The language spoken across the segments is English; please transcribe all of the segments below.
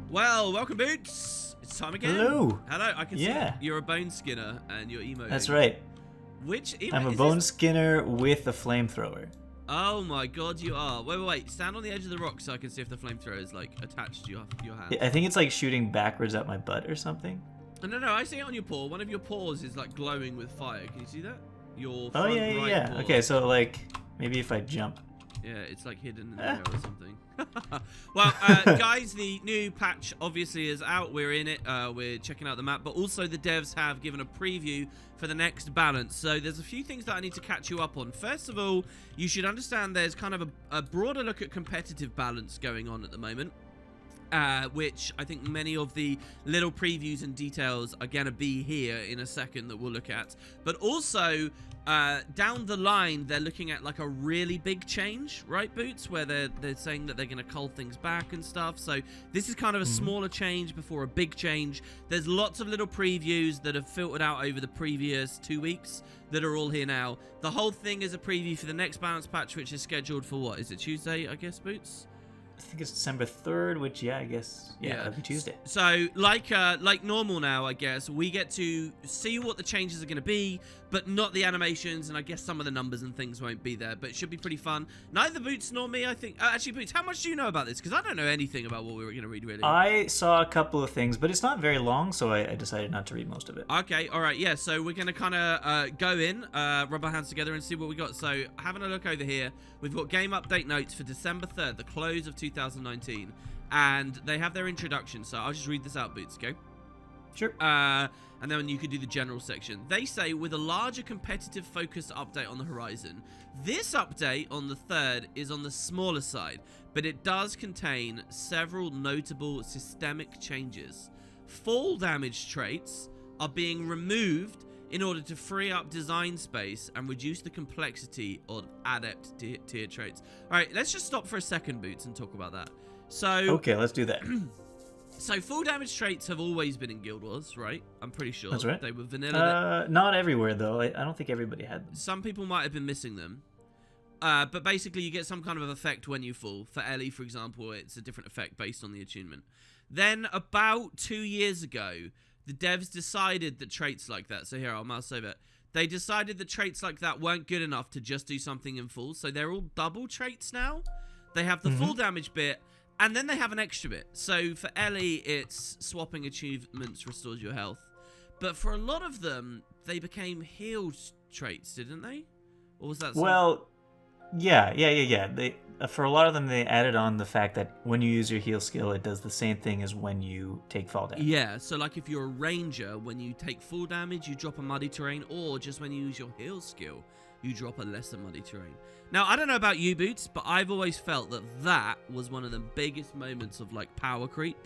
Well, welcome, Boots. It's time again. Hello. Hello. I can see you're a bone skinner and you're emoting. That's right. Which I'm a bone skinner with a flamethrower. Oh my god, you are. Wait. Stand on the edge of the rock so I can see if the flamethrower is like attached to your hand. I think it's like shooting backwards at my butt or something. No, I see it on your paw. One of your paws is like glowing with fire. Can you see that? Your front right paw. Okay, so like maybe if I jump. Yeah, it's like hidden in there or something. Well, guys, the new patch obviously is out. We're in it. We're checking out the map, but also the devs have given a preview for the next balance. So there's a few things that I need to catch you up on. First of all, you should understand there's kind of a broader look at competitive balance going on at the moment. Which I think many of the little previews and details are going to be here in a second that we'll look at. But also, down the line, they're looking at like a really big change, right, Boots? Where they're saying that they're going to cull things back and stuff. So this is kind of a smaller change before a big change. There's lots of little previews that have filtered out over the previous 2 weeks that are all here now. The whole thing is a preview for the next balance patch, which is scheduled for what? Is it Tuesday, I guess, Boots? I think it's December 3rd, which, I guess, that'll be Tuesday. So, like normal now, I guess, we get to see what the changes are going to be, but not the animations, and I guess some of the numbers and things won't be there, but it should be pretty fun. Neither Boots nor me, I think. Actually, Boots, how much do you know about this? Because I don't know anything about what we were going to read, really. I saw a couple of things, but it's not very long, so I decided not to read most of it. Okay, all right, yeah, so we're going to kind of go in, rub our hands together and see what we got. So, having a look over here, we've got game update notes for December 3rd, the close of 2019, and they have their introduction, so I'll just read this out, Boots, okay? Sure. And then you could do the general section. They say, with a larger competitive focused update on the horizon, this update on the 3rd is on the smaller side, but it does contain several notable systemic changes. Fall damage traits are being removed in order to free up design space and reduce the complexity of adept tier traits. All right, let's just stop for a second, Boots, and talk about that. So okay, let's do that. So full damage traits have always been in Guild Wars, right? I'm pretty sure. That's right. They were vanilla. Not everywhere, though. I don't think everybody had them. Some people might have been missing them. But basically, you get some kind of effect when you fall. For Ellie, for example, it's a different effect based on the attunement. Then, about 2 years ago, the devs decided that traits like that... So here, I'll mouse over it. They decided that traits like that weren't good enough to just do something in full. So they're all double traits now. They have the full damage bit... And then they have an extra bit. So for Ellie, it's swapping achievements restores your health. But for a lot of them, they became healed traits, didn't they? Or was that something? Well, yeah. They for a lot of them, they added on the fact that when you use your heal skill, it does the same thing as when you take fall damage. Yeah, so like if you're a ranger, when you take full damage, you drop a muddy terrain, or just when you use your heal skill, you drop a lesser muddy terrain. Now, I don't know about you, Boots, but I've always felt that that was one of the biggest moments of, like, power creep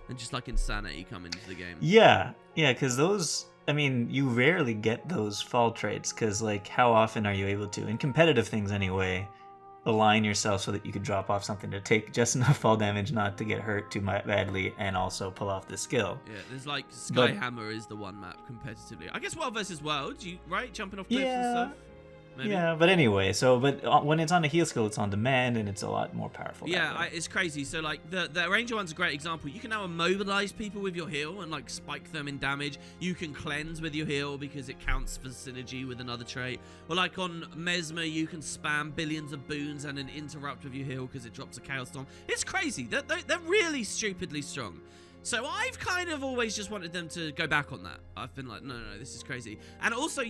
and just, like, insanity coming into the game. Yeah, because those... I mean, you rarely get those fall traits, because, like, how often are you able to, in competitive things anyway, align yourself so that you could drop off something to take just enough fall damage not to get hurt too badly and also pull off the skill? Yeah, there's, like, Skyhammer is the one map competitively. I guess World vs. World, right? Jumping off cliffs and stuff? Maybe. Yeah, but anyway, but when it's on a heal skill, it's on demand, and it's a lot more powerful. Yeah, it's crazy. So, like, the Ranger one's a great example. You can now immobilize people with your heal and, like, spike them in damage. You can cleanse with your heal because it counts for synergy with another trait. Or, like, on Mesmer, you can spam billions of boons and then interrupt with your heal because it drops a Chaos Storm. It's crazy. They're really stupidly strong. So I've kind of always just wanted them to go back on that. I've been like, no, this is crazy. And also,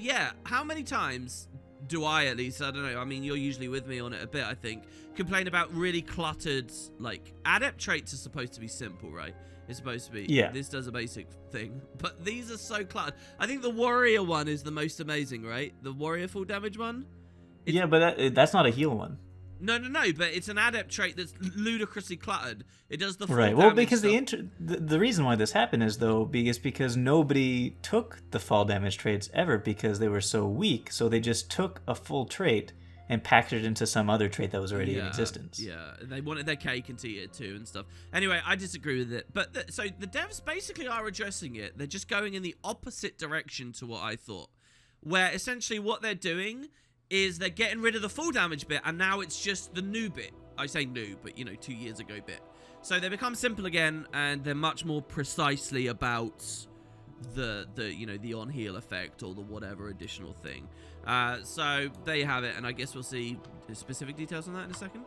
how many times... do I, at least, I don't know, I mean, you're usually with me on it a bit, I think, complain about really cluttered, like, adept traits are supposed to be simple, right? It's supposed to be, this does a basic thing, but these are so cluttered. I think the warrior one is the most amazing, right? The warrior full damage one? Yeah, but that's not a heal one. No, but it's an adept trait that's ludicrously cluttered. It does the full right. damage Well, because stuff. the reason why this happened is because nobody took the fall damage traits ever because they were so weak. So they just took a full trait and packed it into some other trait that was already in existence. Yeah, they wanted their cake and to eat it too and stuff. Anyway, I disagree with it. But so the devs basically are addressing it. They're just going in the opposite direction to what I thought, where essentially what they're doing is they're getting rid of the full damage bit, and now it's just the new bit. I say new, but 2 years ago bit. So they become simple again, and they're much more precisely about the the on heal effect or the whatever additional thing. So there you have it, and I guess we'll see specific details on that in a second.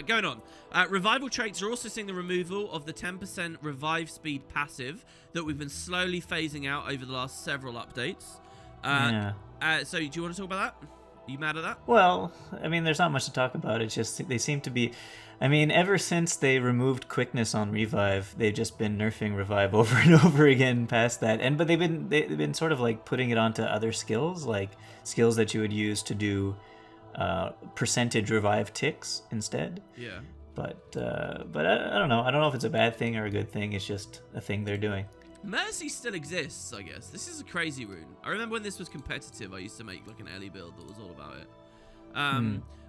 Going on. Revival traits are also seeing the removal of the 10% revive speed passive that we've been slowly phasing out over the last several updates. So do you want to talk about that? Are you mad at that? Well, I mean, there's not much to talk about. It's just they seem to be... I mean, ever since they removed quickness on revive, they've just been nerfing revive over and over again past that. But they've been sort of like putting it onto other skills, like skills that you would use to do percentage revive ticks instead. Yeah. But I don't know. I don't know if it's a bad thing or a good thing. It's just a thing they're doing. Mercy still exists, I guess. This is a crazy rune. I remember when this was competitive, I used to make like an Ellie build that was all about it.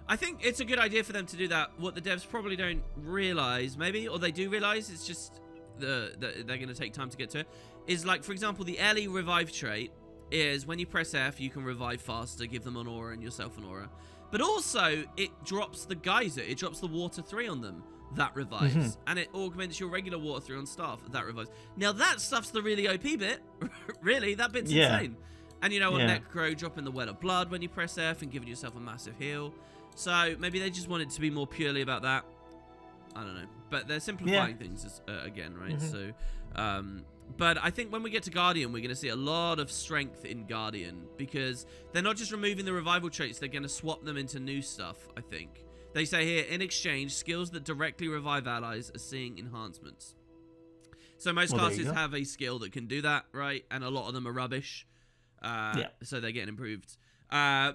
I think it's a good idea for them to do that. What the devs probably don't realize, maybe, or they do realize, it's just they're going to take time to get to it, is like, for example, the Ellie revive trait is when you press F, you can revive faster, give them an aura and yourself an aura. But also, it drops the geyser. It drops the water 3 on them. That revives. And it augments your regular water 3 on staff. That revives. Now, that stuff's the really OP bit. Really, that bit's insane. And you know, on Necro, dropping the Well of Blood when you press F and giving yourself a massive heal. So, maybe they just want it to be more purely about that. I don't know. But they're simplifying things again, right? So, but I think when we get to Guardian, we're going to see a lot of strength in Guardian. Because they're not just removing the revival traits, they're going to swap them into new stuff, I think. They say here, in exchange, skills that directly revive allies are seeing enhancements. So most classes have a skill that can do that, right? And a lot of them are rubbish. So they're getting improved.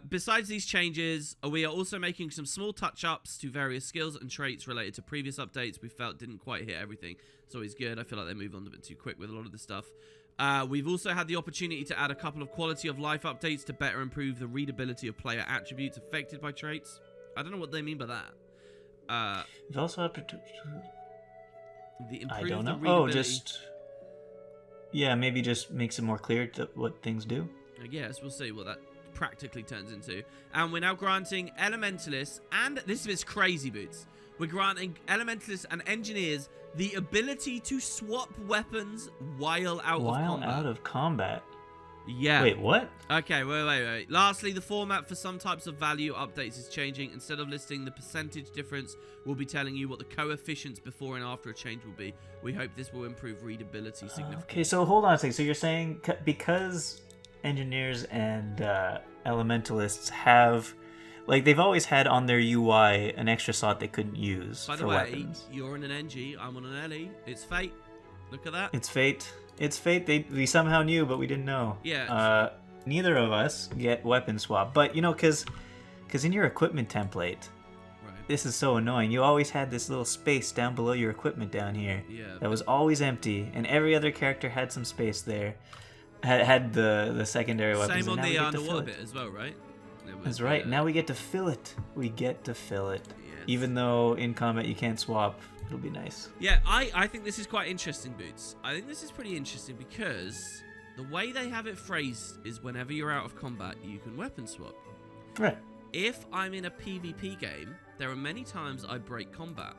Besides these changes, we are also making some small touch-ups to various skills and traits related to previous updates we felt didn't quite hit everything. It's always good. I feel like they move on a bit too quick with a lot of this stuff. We've also had the opportunity to add a couple of quality of life updates to better improve the readability of player attributes affected by traits. I don't know what they mean by that. We've also have to... I don't know. Maybe just makes it more clear what things do. I guess we'll see what that practically turns into. And we're now granting Elementalists, and this is crazy, Boots. We're granting Elementalists and Engineers the ability to swap weapons while out of combat. Yeah. Wait, what? Okay, wait. Lastly, the format for some types of value updates is changing. Instead of listing the percentage difference, we'll be telling you what the coefficients before and after a change will be. We hope this will improve readability significantly. Okay, so hold on a second. So you're saying because Engineers and Elementalists have... Like, they've always had on their UI an extra slot they couldn't use for weapons. By the way, you're on an NG, I'm on an LE. It's fate. Look at that. It's fate. It's fate. We somehow knew, but we didn't know. Yeah. Neither of us get weapon swap. But, you know, because in your equipment template, this is so annoying. You always had this little space down below your equipment down here that was always empty, and every other character had some space there. Had the secondary weapons. Same on the underwater bit as well, right? That's right. Now we get to fill it. Yes. Even though in combat you can't swap, it'll be nice. Yeah, I think this is quite interesting, Boots. I think this is pretty interesting because the way they have it phrased is whenever you're out of combat, you can weapon swap. Right. If I'm in a PvP game, there are many times I break combat.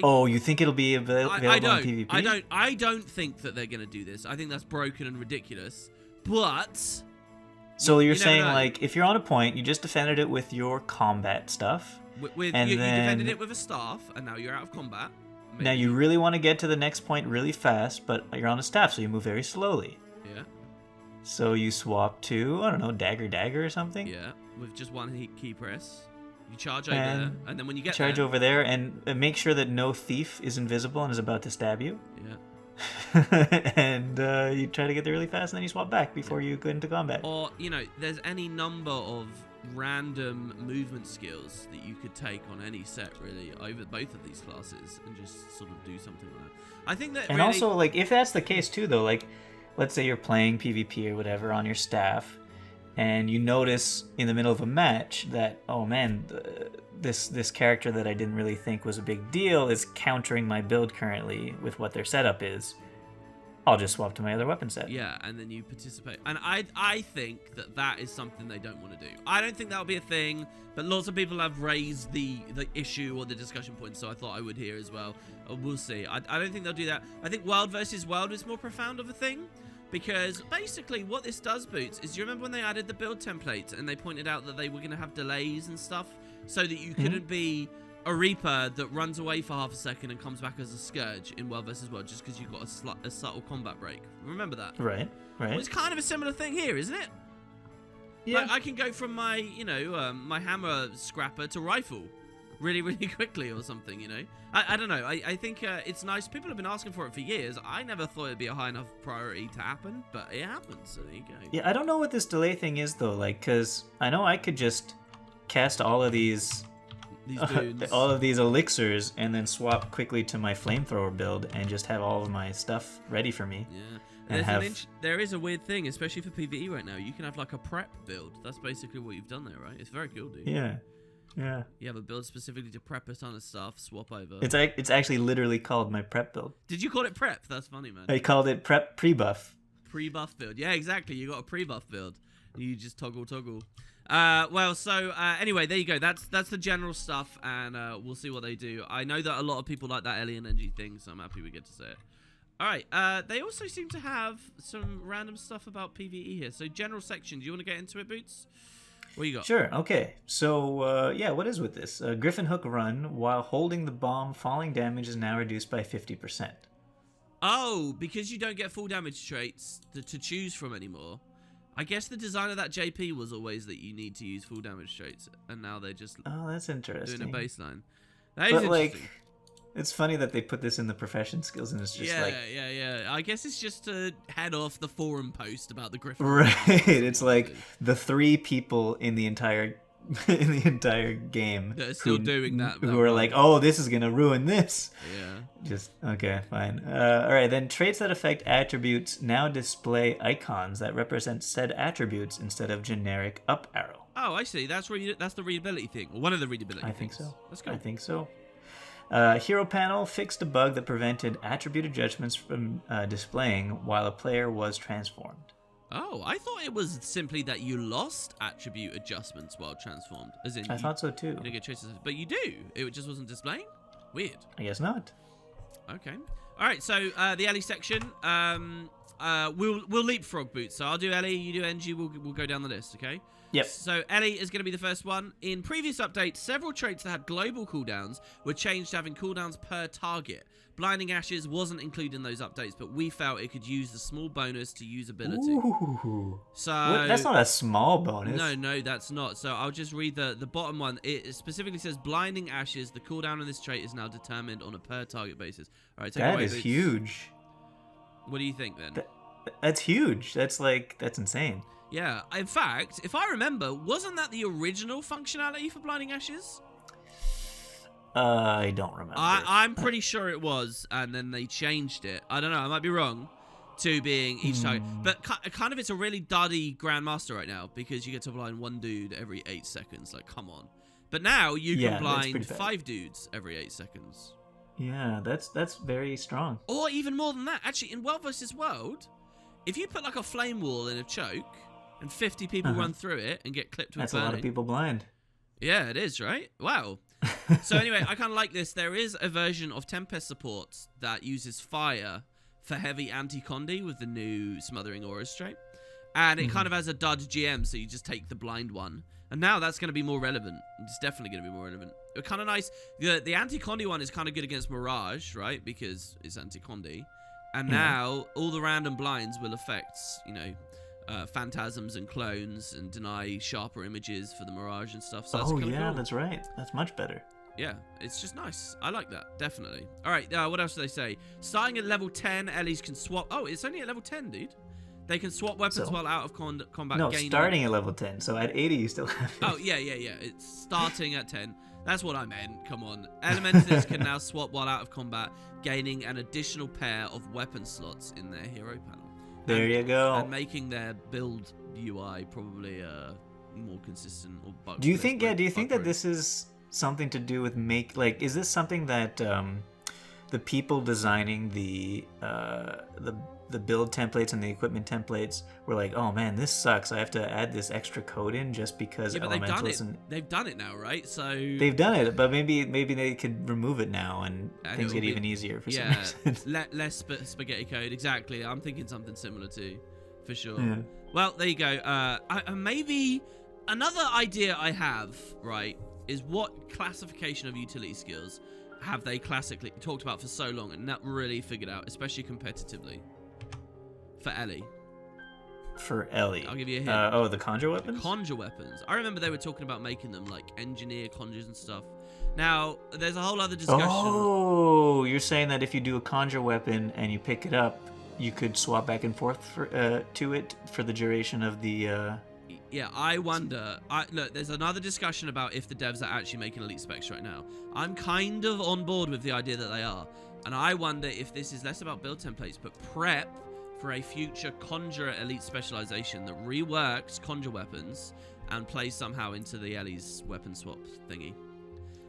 Oh, you think it'll be available in PvP? I don't think that they're going to do this. I think that's broken and ridiculous. But... So you're saying, like, if you're on a point, you just defended it with your combat stuff. You defended it with a staff, and now you're out of combat. Maybe. Now you really want to get to the next point really fast, but you're on a staff, so you move very slowly. Yeah. So you swap to, I don't know, dagger or something? Yeah, with just one key press. You charge over there, and then when you get charge over there, and make sure that no thief is invisible and is about to stab you. Yeah. And you try to get there really fast, and then you swap back before you go into combat. Or, you know, there's any number of random movement skills that you could take on any set, really, over both of these classes, and just sort of do something like that. I think that. And really... also, like, if that's the case too, though, like, let's say you're playing PvP or whatever on your staff, and you notice in the middle of a match that, oh man, this character that I didn't really think was a big deal is countering my build currently with what their setup is. I'll just swap to my other weapon set. Yeah, and then you participate. And I think that is something they don't want to do. I don't think that'll be a thing, but lots of people have raised the issue or the discussion point, so I thought I would here as well. We'll see. I don't think they'll do that. I think World versus World is more profound of a thing, because basically what this does, Boots, is you remember when they added the build template and they pointed out that they were going to have delays and stuff so that you couldn't be a Reaper that runs away for half a second and comes back as a Scourge in World vs. World just because you've got a subtle combat break. Remember that? Right. Well, it's kind of a similar thing here, isn't it? Yeah. Like, I can go from my, my hammer scrapper to rifle really, really quickly or something, I don't know. I think it's nice. People have been asking for it for years. I never thought it'd be a high enough priority to happen, but it happens, so there you go. Yeah, I don't know what this delay thing is, though, because I know I could just cast all of these all of these elixirs and then swap quickly to my flamethrower build and just have all of my stuff ready for me. Yeah. There is a weird thing, especially for PvE right now. You can have like a prep build. That's basically what you've done there, right? It's very cool, dude. Yeah. You have a build specifically to prep a ton of stuff, swap over. It's actually literally called my prep build. Did you call it prep? That's funny, man. I called it prep pre-buff. Pre-buff build. Yeah, exactly. You got a pre-buff build. You just toggle. Anyway, there you go. That's the general stuff, and we'll see what they do. I know that a lot of people like that Alien NG thing, so I'm happy we get to say it. All right. They also seem to have some random stuff about PvE here. So general section. Do you want to get into it, Boots? What you got? Sure. Okay. So what is with this? Griffin Hook run while holding the bomb. Falling damage is now reduced by 50%. Oh, because you don't get full damage traits to choose from anymore. I guess the design of that JP was always that you need to use full damage traits, and now they're just that's interesting. doing a baseline. That is interesting. It's funny that they put this in the profession skills, and it's just yeah. I guess it's just to head off the forum post about the Griffin. Right. It's like the 3 people in the entire game that are still doing that. Who are like, oh, this is gonna ruin this. Yeah. Just okay, fine. All right, then traits that affect attributes now display icons that represent said attributes instead of generic up arrow. Oh, I see. That's the readability thing, or one of the readability. I think so. That's good. I think so. Hero panel fixed a bug that prevented attributed judgments from displaying while a player was transformed. Oh, I thought it was simply that you lost attribute adjustments while transformed. As in, I thought so too. You don't get choices, but you do. It just wasn't displaying? Weird. I guess not. Okay. All right, so the Ellie section. We'll leapfrog, Boots. So I'll do Ellie, you do NG, we'll go down the list, okay? Yep. So Ellie is going to be the first one. In previous updates, several traits that had global cooldowns were changed to having cooldowns per target. Blinding Ashes wasn't included in those updates, but we felt it could use the small bonus to usability. Ooh. So that's not a small bonus. No, that's not. So I'll just read the bottom one. It specifically says Blinding Ashes. The cooldown on this trait is now determined on a per target basis. All right, take it away, That is Boots. huge. What do you think then? That's huge. That's insane. Yeah. In fact, if I remember, wasn't that the original functionality for Blinding Ashes? I don't remember. I'm pretty sure it was, and then they changed it. I don't know. I might be wrong. To being each target, but kind of it's a really duddy Grandmaster right now because you get to blind 1 dude every 8 seconds. Like, come on. But now you can blind 5 dudes every 8 seconds. Yeah, that's very strong. Or even more than that. Actually, in World vs. World, if you put like a flame wall in a choke and 50 people run through it and get clipped with That's burning, a lot of people blind. Yeah, it is, right? Wow. So anyway, I kind of like this. There is a version of Tempest support that uses fire for heavy anti-Condi with the new Smothering Auras trait. And it kind of has a dud GM, so you just take the blind one. And now that's going to be more relevant. It's definitely going to be more relevant. It's kind of nice. The anti-Condi one is kind of good against Mirage, right? Because it's anti-Condi. And now all the random blinds will affect, phantasms and clones and deny sharper images for the Mirage and stuff. So that's cool. That's right. That's much better. Yeah, it's just nice. I like that, definitely. All right, what else do they say? Starting at level 10, Ellies can swap... Oh, it's only at level 10, dude. They can swap weapons while out of combat. No, starting at level 10. So at 80, you still have it. Oh, yeah. It's starting at 10. That's what I meant. Come on. Elementalists can now swap while out of combat, gaining an additional pair of weapon slots in their hero panel. There you go. And making their build UI probably more consistent or bug. Do you think that this is something to do with is this something that the people designing the build templates and the equipment templates were like, oh man, this sucks. I have to add this extra code in just because but Elementalist. They've done it now, right? So they've done it, but maybe they could remove it now and things get even easier for some reason. Less spaghetti code. Exactly. I'm thinking something similar too, for sure. Yeah. Well, there you go. Maybe another idea I have, right, is what classification of utility skills have they classically talked about for so long and not really figured out, especially competitively? For Ellie. For Ellie. I'll give you a hint. The conjure weapons? Conjure weapons. I remember they were talking about making them like engineer conjures and stuff. Now, there's a whole other discussion. Oh, you're saying that if you do a conjure weapon and you pick it up, you could swap back and forth to it for the duration of the... Yeah, I wonder. Look, there's another discussion about if the devs are actually making elite specs right now. I'm kind of on board with the idea that they are. And I wonder if this is less about build templates, but prep for a future Conjurer elite specialization that reworks Conjure weapons and plays somehow into the Ellie's weapon swap thingy.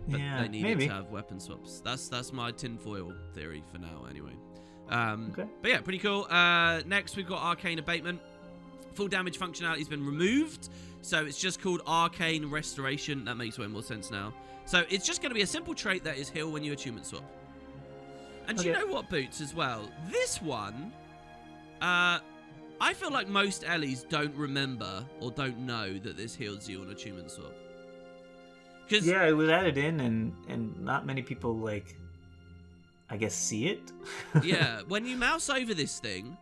But they needed to have weapon swaps. That's my tinfoil theory for now, anyway. Okay. But yeah, pretty cool. Next, we've got Arcane Abatement. Full damage functionality has been removed, so it's just called Arcane Restoration. That makes way more sense now. So it's just going to be a simple trait that is heal when you attunement swap. And do you know what, Boots, as well? This one, I feel like most Ellies don't remember or don't know that this heals you on attunement swap. Yeah, it was added in, and not many people, like, I guess, see it. Yeah, when you mouse over this thing,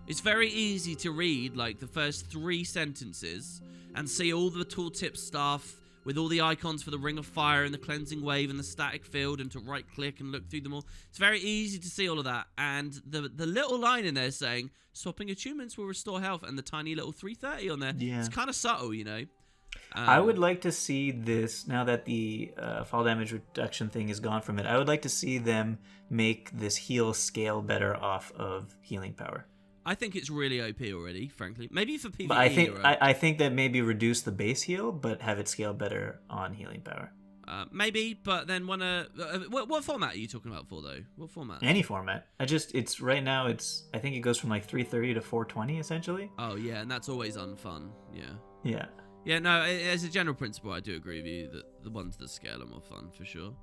it's very easy to read, like, the first 3 sentences and see all the tooltip stuff with all the icons for the Ring of Fire and the Cleansing Wave and the static field and to right-click and look through them all. It's very easy to see all of that. And the little line in there saying, swapping attunements will restore health, and the tiny little 330 on there. Yeah. It's kind of subtle, you know. I would like to see this, now that the fall damage reduction thing is gone from it, I would like to see them make this heal scale better off of healing power. I think it's really OP already, frankly. Maybe for PvE. But I think that maybe reduce the base heal, but have it scale better on healing power. Maybe, but then what format are you talking about for though? What format? Any format. It's right now. I think it goes from like 330 to 420 essentially. Oh yeah, and that's always unfun. Yeah. Yeah. Yeah. No, as a general principle, I do agree with you that the ones that scale are more fun for sure.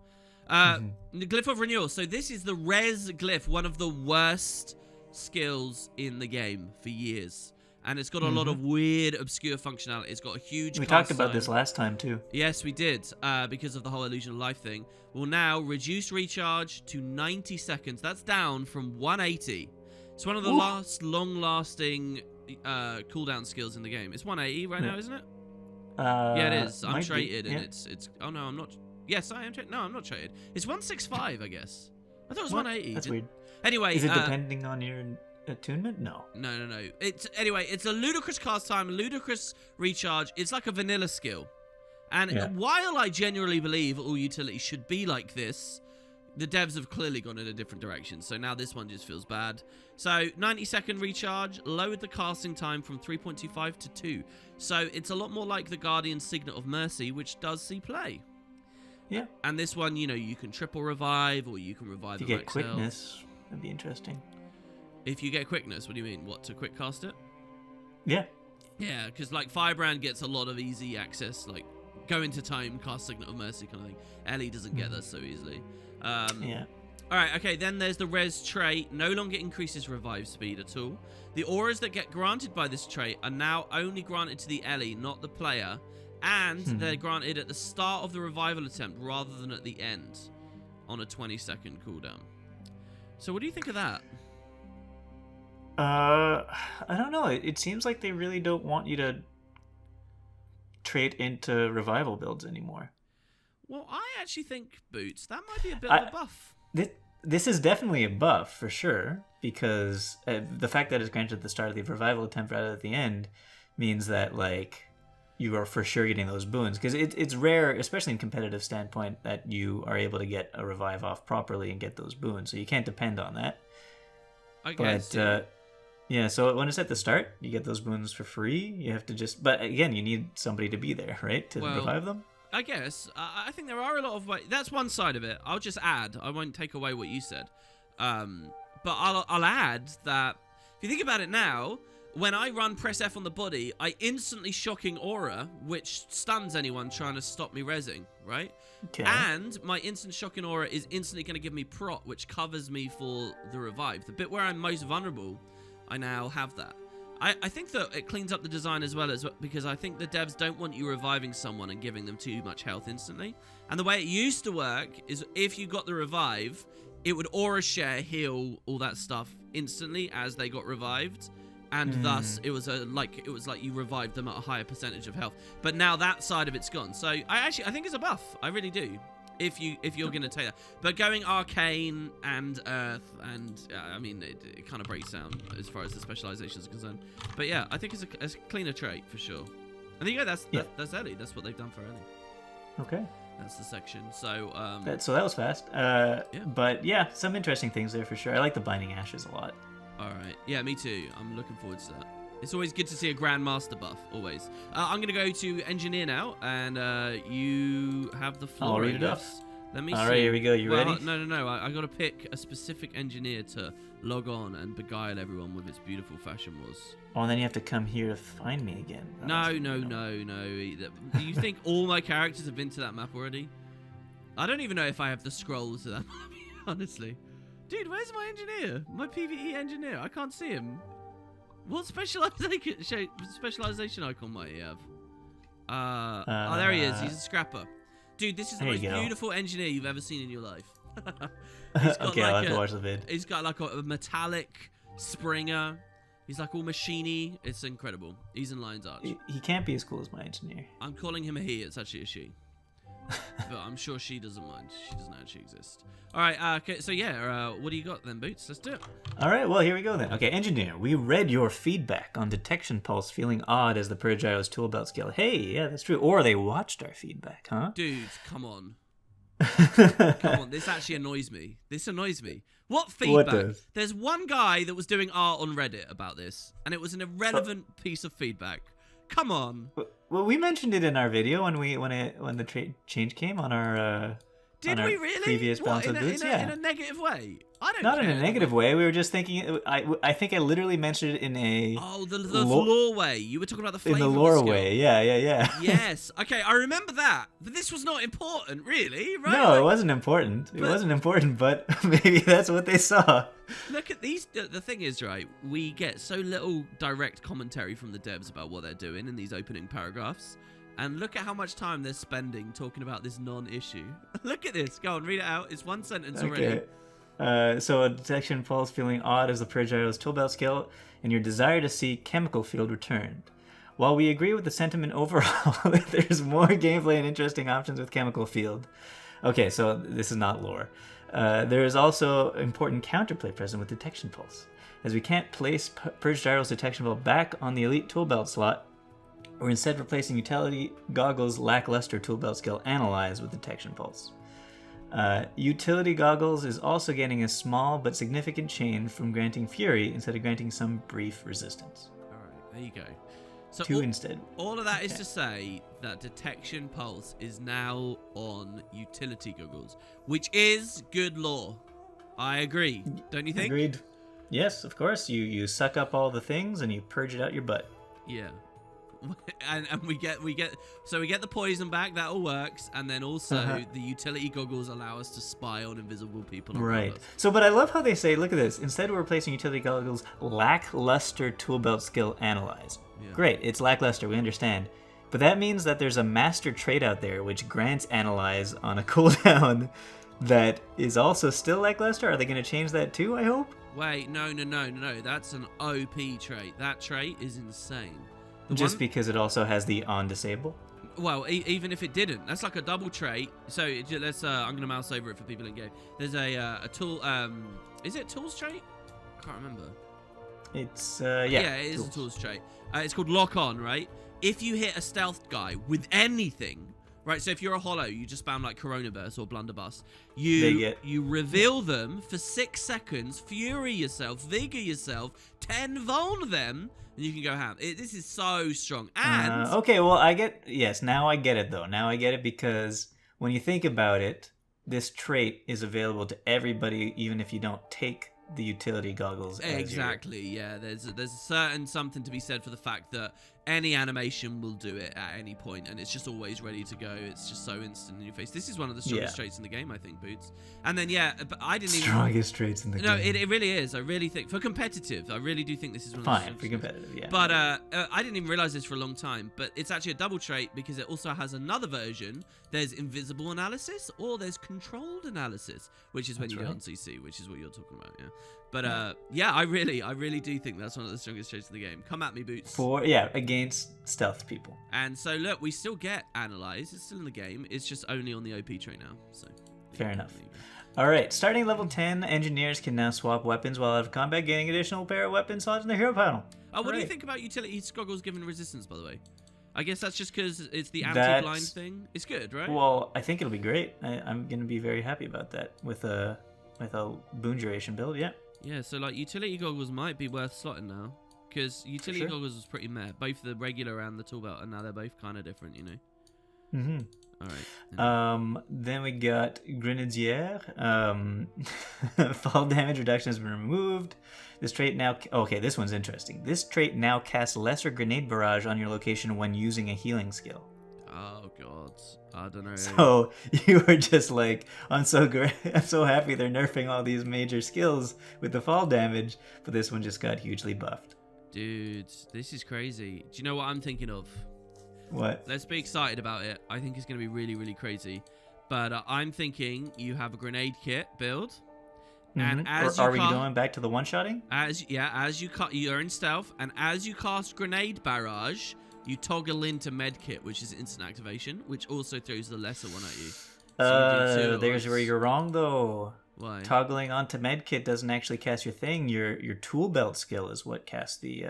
The Glyph of Renewal. So this is the Res Glyph, one of the worst skills in the game for years, and it's got a lot of weird obscure functionality. It's got a huge we talked about this last time too. Yes, we did, because of the whole illusion of life thing. Will now reduce recharge to 90 seconds. That's down from 180. It's one of the last long-lasting cooldown skills in the game. It's 180 right now, isn't it? Yeah, it is. I'm traded, and it's oh no, I'm not. Yes, I am traded. No, I'm not traded. It's 165, I guess. I thought it was 180. That's weird. Anyway, is it depending on your attunement? No. No. It's a ludicrous cast time, ludicrous recharge. It's like a vanilla skill. And while I genuinely believe all utilities should be like this, the devs have clearly gone in a different direction. So now this one just feels bad. So 90-second recharge, lowered the casting time from 3.25 to 2. So it's a lot more like the Guardian Signet of Mercy, which does see play. Yeah. And this one, you can triple revive, or you can revive if you get quickness. That'd be interesting. If you get quickness, what do you mean? What, to quick cast it? Yeah. Yeah, because like Firebrand gets a lot of easy access, like go into time, cast Signet of Mercy kind of thing. Ellie doesn't get that so easily. Yeah. Alright, okay, then there's the Res trait. No longer increases revive speed at all. The auras that get granted by this trait are now only granted to the Ellie, not the player. And they're granted at the start of the revival attempt rather than at the end on a 20-second cooldown. So what do you think of that? I don't know. It seems like they really don't want you to trade into revival builds anymore. Well, I actually think, Boots, that might be a bit of a buff. This is definitely a buff, for sure, because the fact that it's granted at the start of the revival attempt rather than at the end means that, like, you are for sure getting those boons. Because it's rare, especially in competitive standpoint, that you are able to get a revive off properly and get those boons. So you can't depend on that. I guess. But, yeah, so when it's at the start, you get those boons for free. You have to but again, you need somebody to be there, right, to revive them? I guess. I think there are a lot of ways. That's one side of it. I'll just add. I won't take away what you said. But I'll add that if you think about it now, when I run press F on the body, I instantly shocking aura, which stuns anyone trying to stop me rezzing, right? Okay. And my instant shocking aura is instantly going to give me prot, which covers me for the revive. The bit where I'm most vulnerable, I now have that. I think that it cleans up the design as well, because I think the devs don't want you reviving someone and giving them too much health instantly. And the way it used to work is if you got the revive, it would aura share, heal, all that stuff instantly as they got revived. And thus, it was like you revived them at a higher percentage of health. But now that side of it's gone. So I think it's a buff. I really do. If you're gonna take that, but going arcane and earth and I mean it kind of breaks down as far as the specialization is concerned. But yeah, I think it's a cleaner trait for sure. And there you go. That's Ellie. That's what they've done for Ellie. Okay. That's the section. So that was fast. Yeah. But yeah, some interesting things there for sure. I like the Binding Ashes a lot. All right. Yeah, me too. I'm looking forward to that. It's always good to see a Grandmaster buff, always. I'm going to go to Engineer now, and you have the floor. I'll read it off. Let me see. All right, here we go. You ready? No. I got to pick a specific engineer to log on and beguile everyone with its beautiful fashion wars. Oh, and then you have to come here to find me again. No. Do you think all my characters have been to that map already? I don't even know if I have the scrolls to that map, honestly. Dude, where's my engineer? My PvE engineer. I can't see him. What specialization icon might he have? Oh, there he is. He's a scrapper. Dude, this is the most beautiful engineer you've ever seen in your life. Okay, I'll have to watch the vid. He's got like a metallic Springer. He's like all machine-y. It's incredible. He's in Lion's Arch. He can't be as cool as my engineer. I'm calling him a he. It's actually a she. But I'm sure she doesn't mind. She doesn't actually exist. All right, okay, so yeah, what do you got then, Boots? Let's do it. All right, well, here we go then. Okay, Engineer, we read your feedback on Detection Pulse feeling odd as the Purge.io's toolbelt skill. Hey, yeah, that's true. Or they watched our feedback, huh? Dudes, come on. Come on, this actually annoys me. This annoys me. What feedback? What does? There's one guy that was doing art on Reddit about this, and it was an irrelevant piece of feedback. Come on. Well, we mentioned it in our video when the change came on our Did we really? Previous balance of boots. In a negative way? I don't. Not in a negative way. We were just thinking. I think I literally mentioned it in a. Oh, the lore way. You were talking about the flavor. In the lore way. Yeah. Yes. Okay, I remember that. But this was not important, really, right? No, it wasn't important. It wasn't important, but maybe that's what they saw. Look at these. The thing is, right, we get so little direct commentary from the devs about what they're doing in these opening paragraphs. And look at how much time they're spending talking about this non-issue. Look at this. Go on, read it out. It's one sentence already. So a Detection Pulse feeling odd as the Purge.io's toolbelt skill and your desire to see Chemical Field returned. While we agree with the sentiment overall, there's more gameplay and interesting options with Chemical Field. Okay, so this is not lore. There is also important counterplay present with Detection Pulse. As we can't place Purge.io's Detection Pulse back on the Elite toolbelt slot, we're instead replacing Utility Goggles' lackluster toolbelt skill Analyze with Detection Pulse. Utility Goggles is also getting a small but significant change from granting Fury instead of granting some brief resistance. Alright, there you go. So instead. All of that is to say that Detection Pulse is now on Utility Goggles, which is good lore. I agree. Don't you think? Agreed. Yes, of course. You suck up all the things and you purge it out your butt. Yeah. And we get the poison back. That all works, and then also the utility goggles allow us to spy on invisible people. Right. So, but I love how they say, look at this. Instead, we're replacing utility goggles lackluster toolbelt skill Analyze. Yeah. Great, it's lackluster. We understand, but that means that there's a master trait out there which grants Analyze on a cooldown that is also still lackluster. Are they going to change that too? I hope. Wait, no. That's an OP trait. That trait is insane. Just because it also has the on disable? Well, even if it didn't, that's like a double trait. So let's. I'm gonna mouse over it for people in game. There's a tool. Is it tools trait? I can't remember. It's yeah, it is a tools trait. It's called lock on, right? If you hit a stealth guy with anything, Right, so if you're a hollow, you just spam like Coronaverse or Blunderbuss. You reveal them for 6 seconds, Fury yourself, Vigor yourself, 10 Vuln them, and you can go ham. This is so strong. And okay, well, now I get it though. Now I get it because when you think about it, this trait is available to everybody, even if you don't take the utility goggles. Exactly, yeah. There's a certain something to be said for the fact that any animation will do it at any point, and it's just always ready to go. It's just so instant in your face. This is one of the strongest traits in the game, I think, Boots. And then but I didn't even... Strongest traits in the game. No, it really is. I really think for competitive, I really do think this is one of the strongest. For competitive, yeah. But I didn't even realize this for a long time, but it's actually a double trait because it also has another version. There's invisible analysis or there's controlled analysis, which is when you get on CC, which is what you're talking about, yeah. But I really do think that's one of the strongest traits in the game. Come at me, Boots. Against stealth people. And so look, we still get analyze. It's still in the game. It's just only on the OP trait now. So fair enough. All right, starting level 10, engineers can now swap weapons while out of combat, gaining additional pair of weapon slots in their hero panel. Oh, what do you think about utility goggles given resistance? By the way, I guess that's just because it's the anti-blind thing. It's good, right? Well, I think it'll be great. I'm gonna be very happy about that with a boon duration build. Yeah. Yeah, so like utility goggles might be worth slotting now, because utility goggles was pretty meh. Both the regular and the tool belt, and now they're both kind of different, you know. Mm-hmm. All right. Then we got Grenadier. Fall damage reduction has been removed. This trait now... Okay, this one's interesting. This trait now casts lesser grenade barrage on your location when using a healing skill. Oh, God. I don't know. So you were just like, I'm so happy they're nerfing all these major skills with the fall damage, but this one just got hugely buffed. Dude, this is crazy. Do you know what I'm thinking of? What? Let's be excited about it. I think it's going to be really, really crazy. But I'm thinking you have a grenade kit build. Mm-hmm. And as are we going back to the one-shotting? You're in stealth, and as you cast grenade barrage, you toggle into medkit, which is instant activation, which also throws the lesser one at you. So there's where you're wrong though. Why? Toggling onto medkit doesn't actually cast your thing. Your tool belt skill is what casts the.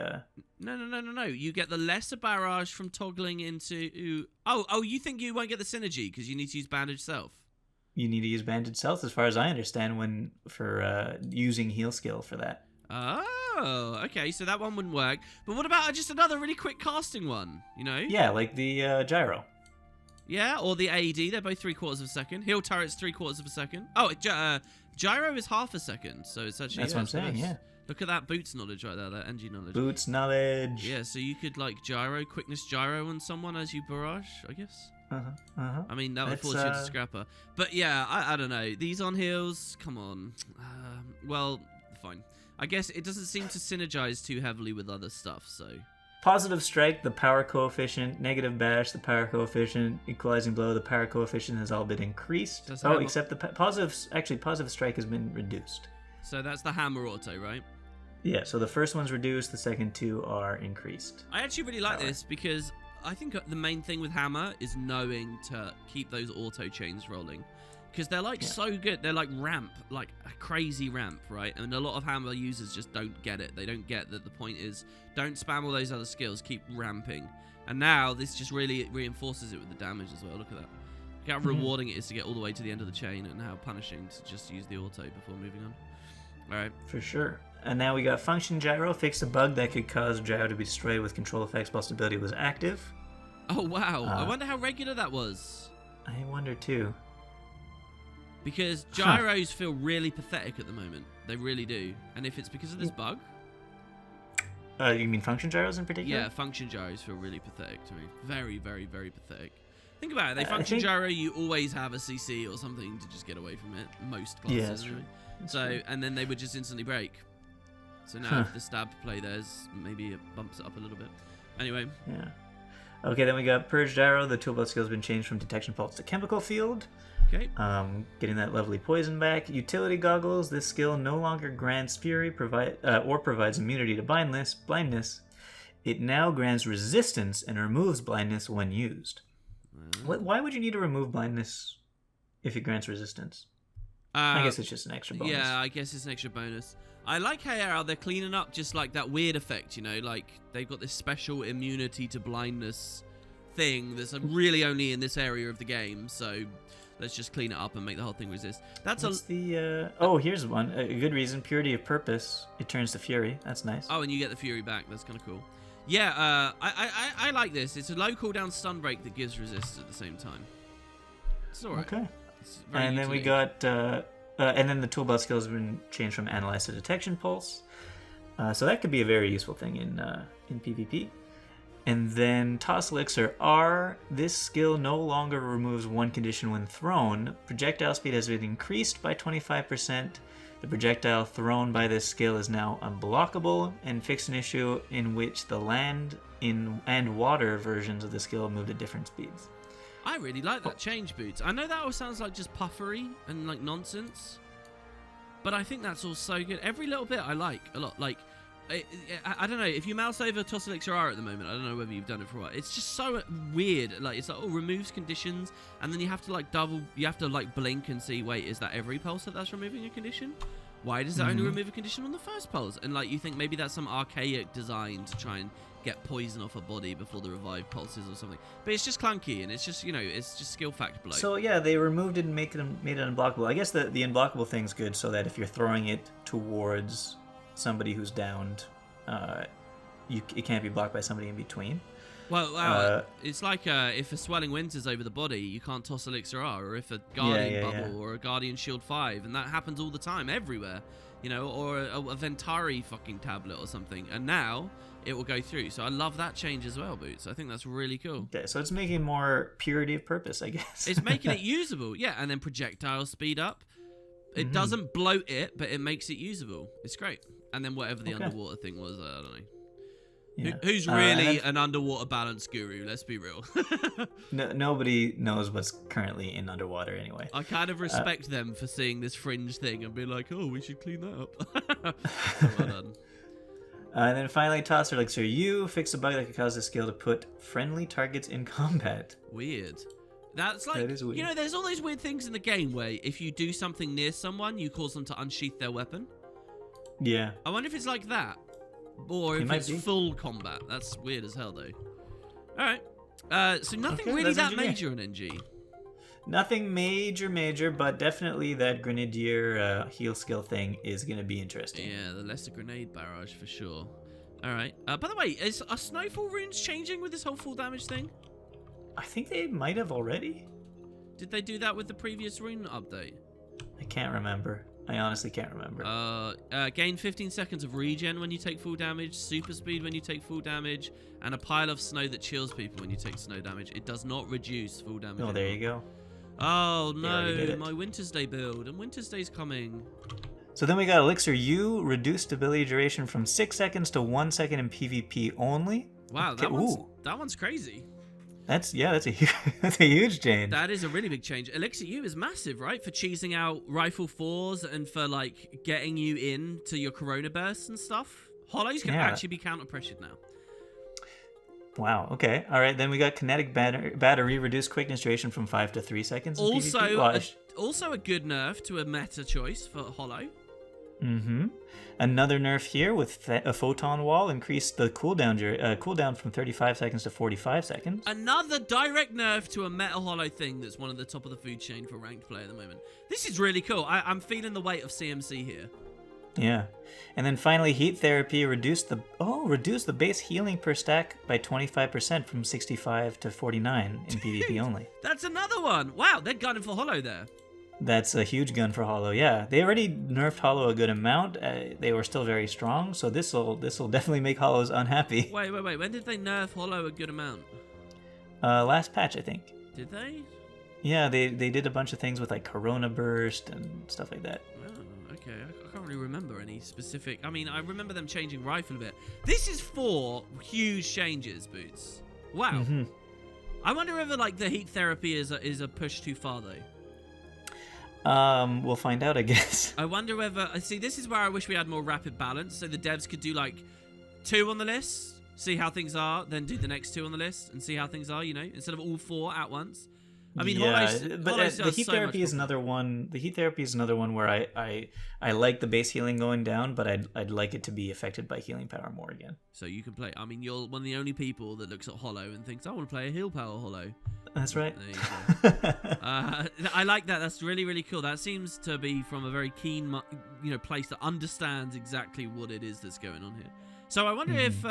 No. You get the lesser barrage from toggling into. Oh, you think you won't get the synergy because you need to use bandage self? You need to use bandage self, as far as I understand, for using heal skill for that. Oh, okay. So that one wouldn't work. But what about just another really quick casting one? You know? Yeah, like the gyro. Yeah, or the AED. They're both 3/4 of a second. Heal turret's 3/4 of a second. Oh, gyro is half a second. So it's actually... That's what I'm saying, yeah. Look at that boots knowledge right there, that NG knowledge. Boots knowledge. Yeah, so you could like quickness gyro on someone as you barrage, I guess. I mean, that would force you to scrapper. But yeah, I don't know. These on heals, come on. Well, fine. I guess it doesn't seem to synergize too heavily with other stuff, so... Positive strike, the power coefficient. Negative bash, the power coefficient. Equalizing blow, the power coefficient has all been increased. Except the positive strike has been reduced. So that's the hammer auto, right? Yeah, so the first one's reduced, the second two are increased. I actually really like this because I think the main thing with hammer is knowing to keep those auto chains rolling. Because they're like so good. They're like ramp, like a crazy ramp, right? And a lot of hammer users just don't get it. They don't get that the point is don't spam all those other skills, keep ramping. And now this just really reinforces it with the damage as well. Look at that. Look how rewarding it is to get all the way to the end of the chain and how punishing to just use the auto before moving on. All right. For sure. And now we got function gyro. Fixed a bug that could cause gyro to be destroyed with control effects while stability was active. Oh, wow. I wonder how regular that was. I wonder too. Because gyros feel really pathetic at the moment. They really do. And if it's because of this bug... You mean function gyros in particular? Yeah, function gyros feel really pathetic to me. Very, very, very pathetic. Think about it. They function gyro, you always have a CC or something to just get away from it. Most classes. Yeah, that's true. So, and then they would just instantly break. So now if the stab play there's maybe it bumps it up a little bit. Anyway. Yeah. Okay, then we got Purge Gyro. The toolbelt skill has been changed from Detection Pulse to Chemical Field. Okay. Getting that lovely poison back. Utility Goggles. This skill no longer grants Fury or provides immunity to blindness. It now grants resistance and removes blindness when used. Why would you need to remove blindness if it grants resistance? I guess it's just an extra bonus. Yeah, I guess it's an extra bonus. I like how they're cleaning up just like that weird effect, you know, like they've got this special immunity to blindness thing that's really only in this area of the game. So let's just clean it up and make the whole thing resist. Here's one. A good reason. Purity of purpose. It turns to fury. That's nice. Oh, and you get the fury back. That's kind of cool. Yeah, I like this. It's a low cooldown stun break that gives resist at the same time. It's alright. Okay. And then we got, and then the toolbar skill has been changed from analyze to detection pulse. So that could be a very useful thing in PvP. And then Toss Elixir R. This skill no longer removes one condition when thrown. Projectile speed has been increased by 25%. The projectile thrown by this skill is now unblockable and fixed an issue in which the land and water versions of the skill moved at different speeds. I really like that change, Boots. I know that all sounds like just puffery and like nonsense, but I think that's all so good. Every little bit I like a lot. Like, I don't know, if you mouse over Toss Elixir R at the moment, I don't know whether you've done it for a while. It's just so weird. Like, it's like, removes conditions, and then you have to like blink and see, wait, is that every pulse that's removing a condition? Why does it only remove a condition on the first pulse? And like, you think maybe that's some archaic design to try and get poison off a body before the revived pulses or something. But it's just clunky, and it's just, it's just skill fact blow. So yeah, they removed it and made it unblockable. I guess the unblockable thing's good, so that if you're throwing it towards somebody who's downed, it can't be blocked by somebody in between. Well, it's like if a Swelling Wind is over the body, you can't toss Elixir R, or if a Guardian Bubble or a Guardian Shield 5, and that happens all the time, everywhere, or a Ventari fucking tablet or something, and now it will go through. So I love that change as well, Boots. I think that's really cool. Okay, so it's making more purity of purpose, I guess. It's making it usable, yeah, and then projectile speed up. It doesn't bloat it, but it makes it usable. It's great. And then whatever the underwater thing was, I don't know. Yeah. Who's really an underwater balance guru? Let's be real. Nobody knows what's currently in underwater anyway. I kind of respect them for seeing this fringe thing and be like, oh, we should clean that up. So well done. And then finally, Toss Elixir U. Fix a bug that could cause the skill to put friendly targets in combat. Weird. That's like, that is weird. There's all those weird things in the game where if you do something near someone, you cause them to unsheath their weapon. Yeah. I wonder if it's like that. Or if it's full combat. That's weird as hell, though. Alright. So nothing really that major in NG. Nothing major, but definitely that Grenadier heal skill thing is going to be interesting. Yeah, the lesser grenade barrage for sure. Alright. By the way, are Snowfall runes changing with this whole full damage thing? I think they might have already. Did they do that with the previous rune update? I can't remember. I honestly can't remember. Gain 15 seconds of regen when you take full damage, super speed when you take full damage, and a pile of snow that chills people when you take snow damage. It does not reduce full damage. Oh, there you go. Oh, no, my Winter's Day build, and Winter's Day's coming. So then we got Elixir U, reduced ability duration from 6 seconds to 1 second in PvP only. Wow, that one's crazy. That's a huge change. That is a really big change. Elixir U is massive, right? For cheesing out Rifle 4s and for like getting you into your Corona bursts and stuff. Hollows can actually be counter pressured now. Wow. Okay. All right. Then we got kinetic battery reduced quickness duration from 5 to 3 seconds. Also a good nerf to a meta choice for Hollow. Another nerf here with a photon wall increased the cooldown from 35 seconds to 45 seconds. Another direct nerf to a meta Hollow thing that's one of the top of the food chain for ranked play at the moment. This is really cool. I'm feeling the weight of CMC here. Yeah. And then finally, heat therapy reduced the base healing per stack by 25% from 65 to 49 in PvP only. That's another one. Wow, they're gunning for Hollow there. That's a huge gun for Hollow. Yeah, they already nerfed Hollow a good amount. They were still very strong, so this will definitely make Hollows unhappy. Wait. When did they nerf Hollow a good amount? Last patch, I think. Did they? Yeah, they did a bunch of things with like Corona Burst and stuff like that. Oh, okay. I can't really remember any specific. I mean, I remember them changing Rifle a bit. This is 4 huge changes, Boots. Wow. I wonder whether like the heat therapy is a push too far though. We'll find out, I guess. I wonder whether... See, this is where I wish we had more rapid balance, so the devs could do, like, 2 on the list, see how things are, then do the next 2 on the list, and see how things are, instead of all 4 at once. I mean, yeah, Hollow but does the heat so therapy much is more. another one. The heat therapy is another one where I like the base healing going down, but I'd like it to be affected by healing power more again. So you can play. I mean, you're one of the only people that looks at Hollow and thinks, "I want to play a heal power Hollow." That's right. There you go. I like that. That's really, really cool. That seems to be from a very keen, place that understands exactly what it is that's going on here. So I wonder if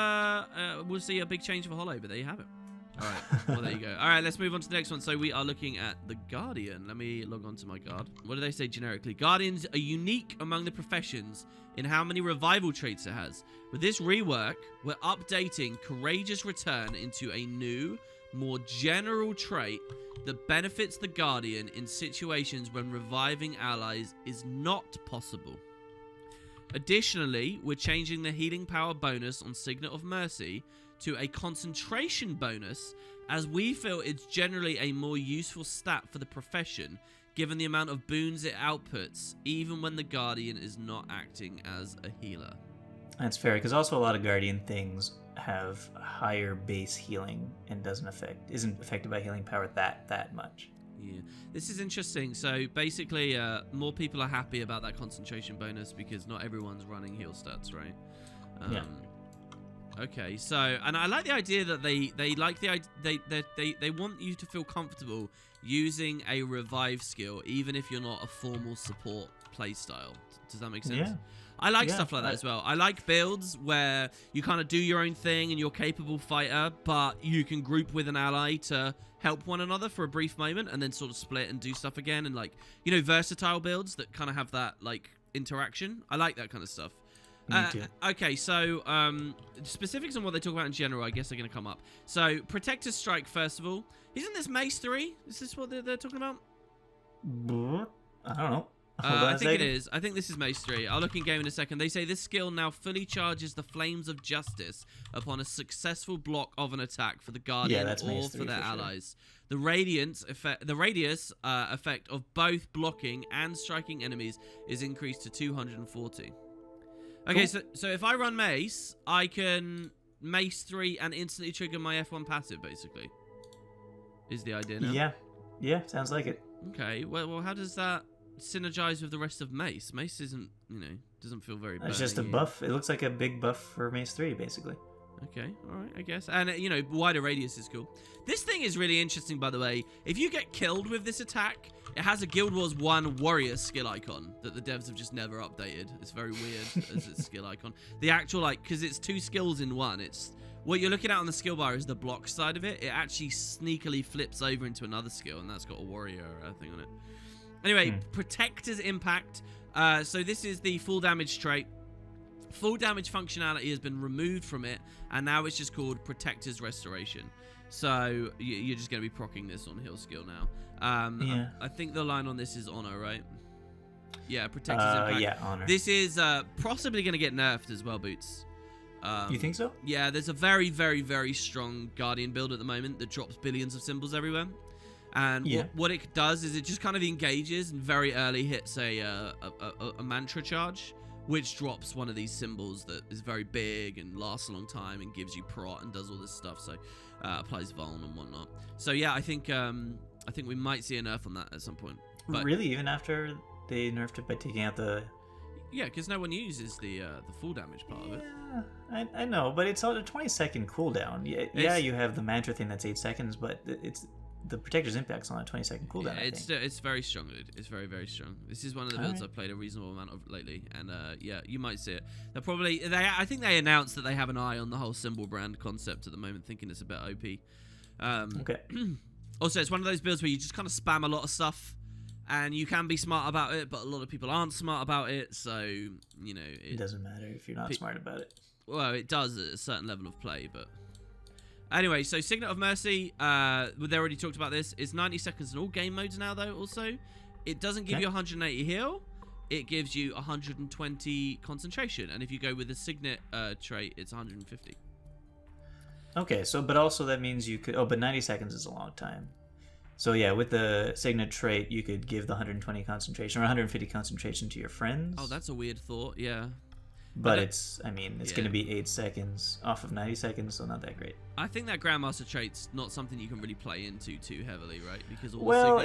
we'll see a big change for Hollow, but there you have it. All right. Well, there you go. All right, let's move on to the next one. So we are looking at the Guardian. Let me log on to my guard. What do they say generically? Guardians are unique among the professions in how many revival traits it has. With this rework, we're updating Courageous Return into a new, more general trait that benefits the Guardian in situations when reviving allies is not possible. Additionally, we're changing the healing power bonus on Signet of Mercy to a concentration bonus, as we feel it's generally a more useful stat for the profession, given the amount of boons it outputs, even when the Guardian is not acting as a healer. That's fair, because also a lot of Guardian things have higher base healing and isn't affected by healing power that much. Yeah, this is interesting. So basically, more people are happy about that concentration bonus because not everyone's running heal stats, right? Yeah. Okay, so and I like the idea that they like they want you to feel comfortable using a revive skill, even if you're not a formal support playstyle. Does that make sense? Yeah. I like stuff like that as well. I like builds where you kind of do your own thing and you're a capable fighter, but you can group with an ally to help one another for a brief moment and then sort of split and do stuff again, and versatile builds that kind of have that interaction. I like that kind of stuff. Me too. Okay, so specifics on what they talk about in general, I guess, are going to come up. So, Protector's Strike, first of all. Isn't this Mace 3? Is this what they're talking about? I don't know. I think it is. I think this is Mace 3. I'll look in game in a second. They say this skill now fully charges the Flames of Justice upon a successful block of an attack for the Guardian or for their allies. The radius effect of both blocking and striking enemies is increased to 240. Okay, so if I run Mace, I can Mace 3 and instantly trigger my F1 passive, basically. Is the idea now? Yeah, sounds like it. Okay, well, how does that synergize with the rest of Mace? Mace isn't, doesn't feel very. It's just a buff. It looks like a big buff for Mace 3, basically. Okay, all right, I guess. And, wider radius is cool. This thing is really interesting, by the way. If you get killed with this attack, it has a Guild Wars 1 warrior skill icon that the devs have just never updated. It's very weird as its skill icon. The actual, because it's two skills in one, it's... What you're looking at on the skill bar is the block side of it. It actually sneakily flips over into another skill, and that's got a warrior thing on it. Anyway, Protector's Impact. So this is the full damage trait. Full damage functionality has been removed from it, and now it's just called Protector's Restoration. So you're just going to be proccing this on heal skill now. I think the line on this is Honor, right? Yeah, Protector's Impact. Yeah, Honor. This is possibly going to get nerfed as well, Boots. You think so? Yeah, there's a very, very, very strong Guardian build at the moment that drops billions of symbols everywhere. And what it does is it just kind of engages and very early hits a mantra charge, which drops one of these symbols that is very big and lasts a long time and gives you prot and does all this stuff. So applies vuln and whatnot. So yeah, I think we might see a nerf on that at some point. But, really, even after they nerfed it by taking out the... Yeah, because no one uses the full damage part of it. Yeah, I know, but it's on a 20-second cooldown. Yeah, you have the mantra thing that's 8 seconds, but it's the Protector's Impact's on a 20-second cooldown. Yeah, it's very strong, dude. It's very, very strong. This is one of the builds I've played a reasonable amount of lately, and yeah, you might see it. I think they announced that they have an eye on the whole symbol brand concept at the moment, thinking it's a bit OP. Okay. Also, it's one of those builds where you just kind of spam a lot of stuff. And you can be smart about it, but a lot of people aren't smart about it, so, it doesn't matter if you're not smart about it. Well, it does at a certain level of play, but... Anyway, so Signet of Mercy, they already talked about this. It's 90 seconds in all game modes now, though, also. It doesn't give you 180 heal. It gives you 120 concentration. And if you go with the Signet trait, it's 150. Okay, but also that means you could... Oh, but 90 seconds is a long time. So yeah, with the Signet trait, you could give the 120 concentration or 150 concentration to your friends. Oh, that's a weird thought, yeah. But it's going to be 8 seconds off of 90 seconds, so not that great. I think that Grandmaster trait's not something you can really play into too heavily, right? Because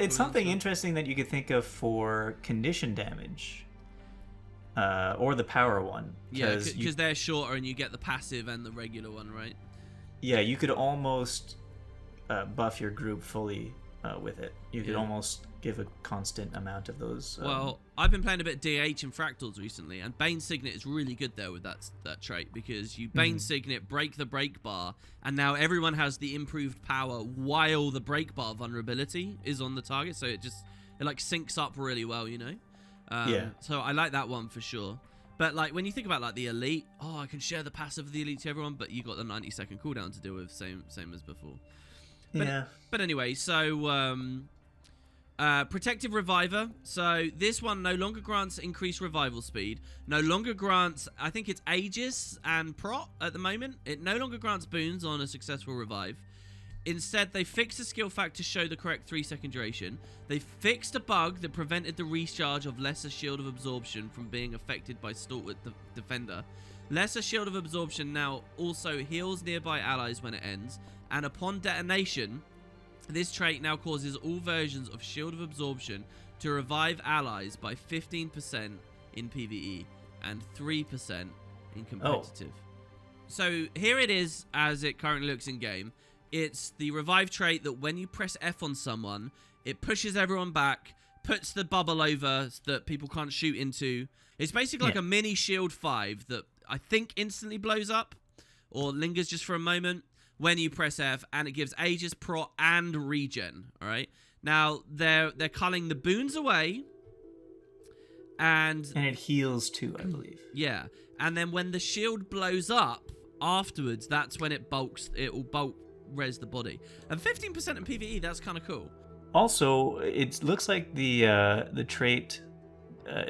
it's something interesting that you could think of for condition damage. Or the power one. Yeah, because they're shorter and you get the passive and the regular one, right? Yeah, you could almost buff your group fully with it. You could almost give a constant amount of those. Well, I've been playing a bit of DH and Fractals recently, and Bane Signet is really good there with that trait, because you Bane Signet, break the break bar, and now everyone has the improved power while the break bar vulnerability is on the target, so it like syncs up really well, you know? So I like that one for sure. But like when you think about like the elite, I can share the passive of the elite to everyone, but you got the 90-second cooldown to deal with, same as before. But anyway, so Protective Reviver. So this one no longer grants increased revival speed. No longer grants, I think it's Aegis and Prot at the moment. It no longer grants boons on a successful revive. Instead, they fixed the skill fact to show the correct 3-second duration. They fixed a bug that prevented the recharge of Lesser Shield of Absorption from being affected by Stalwart Defender. Lesser Shield of Absorption now also heals nearby allies when it ends, and upon detonation, this trait now causes all versions of Shield of Absorption to revive allies by 15% in PvE and 3% in competitive. So here it is as it currently looks in game. It's the revive trait that when you press F on someone, it pushes everyone back, puts the bubble over so that people can't shoot into. It's basically like a mini Shield 5 that I think instantly blows up or lingers just for a moment when you press F, and it gives Aegis, Prot, and Regen. All right. Now they're culling the boons away, and it heals too, I believe. Yeah, and then when the shield blows up afterwards, that's when it will bulk res the body. And 15% in PvE, that's kind of cool. Also, it looks like the trait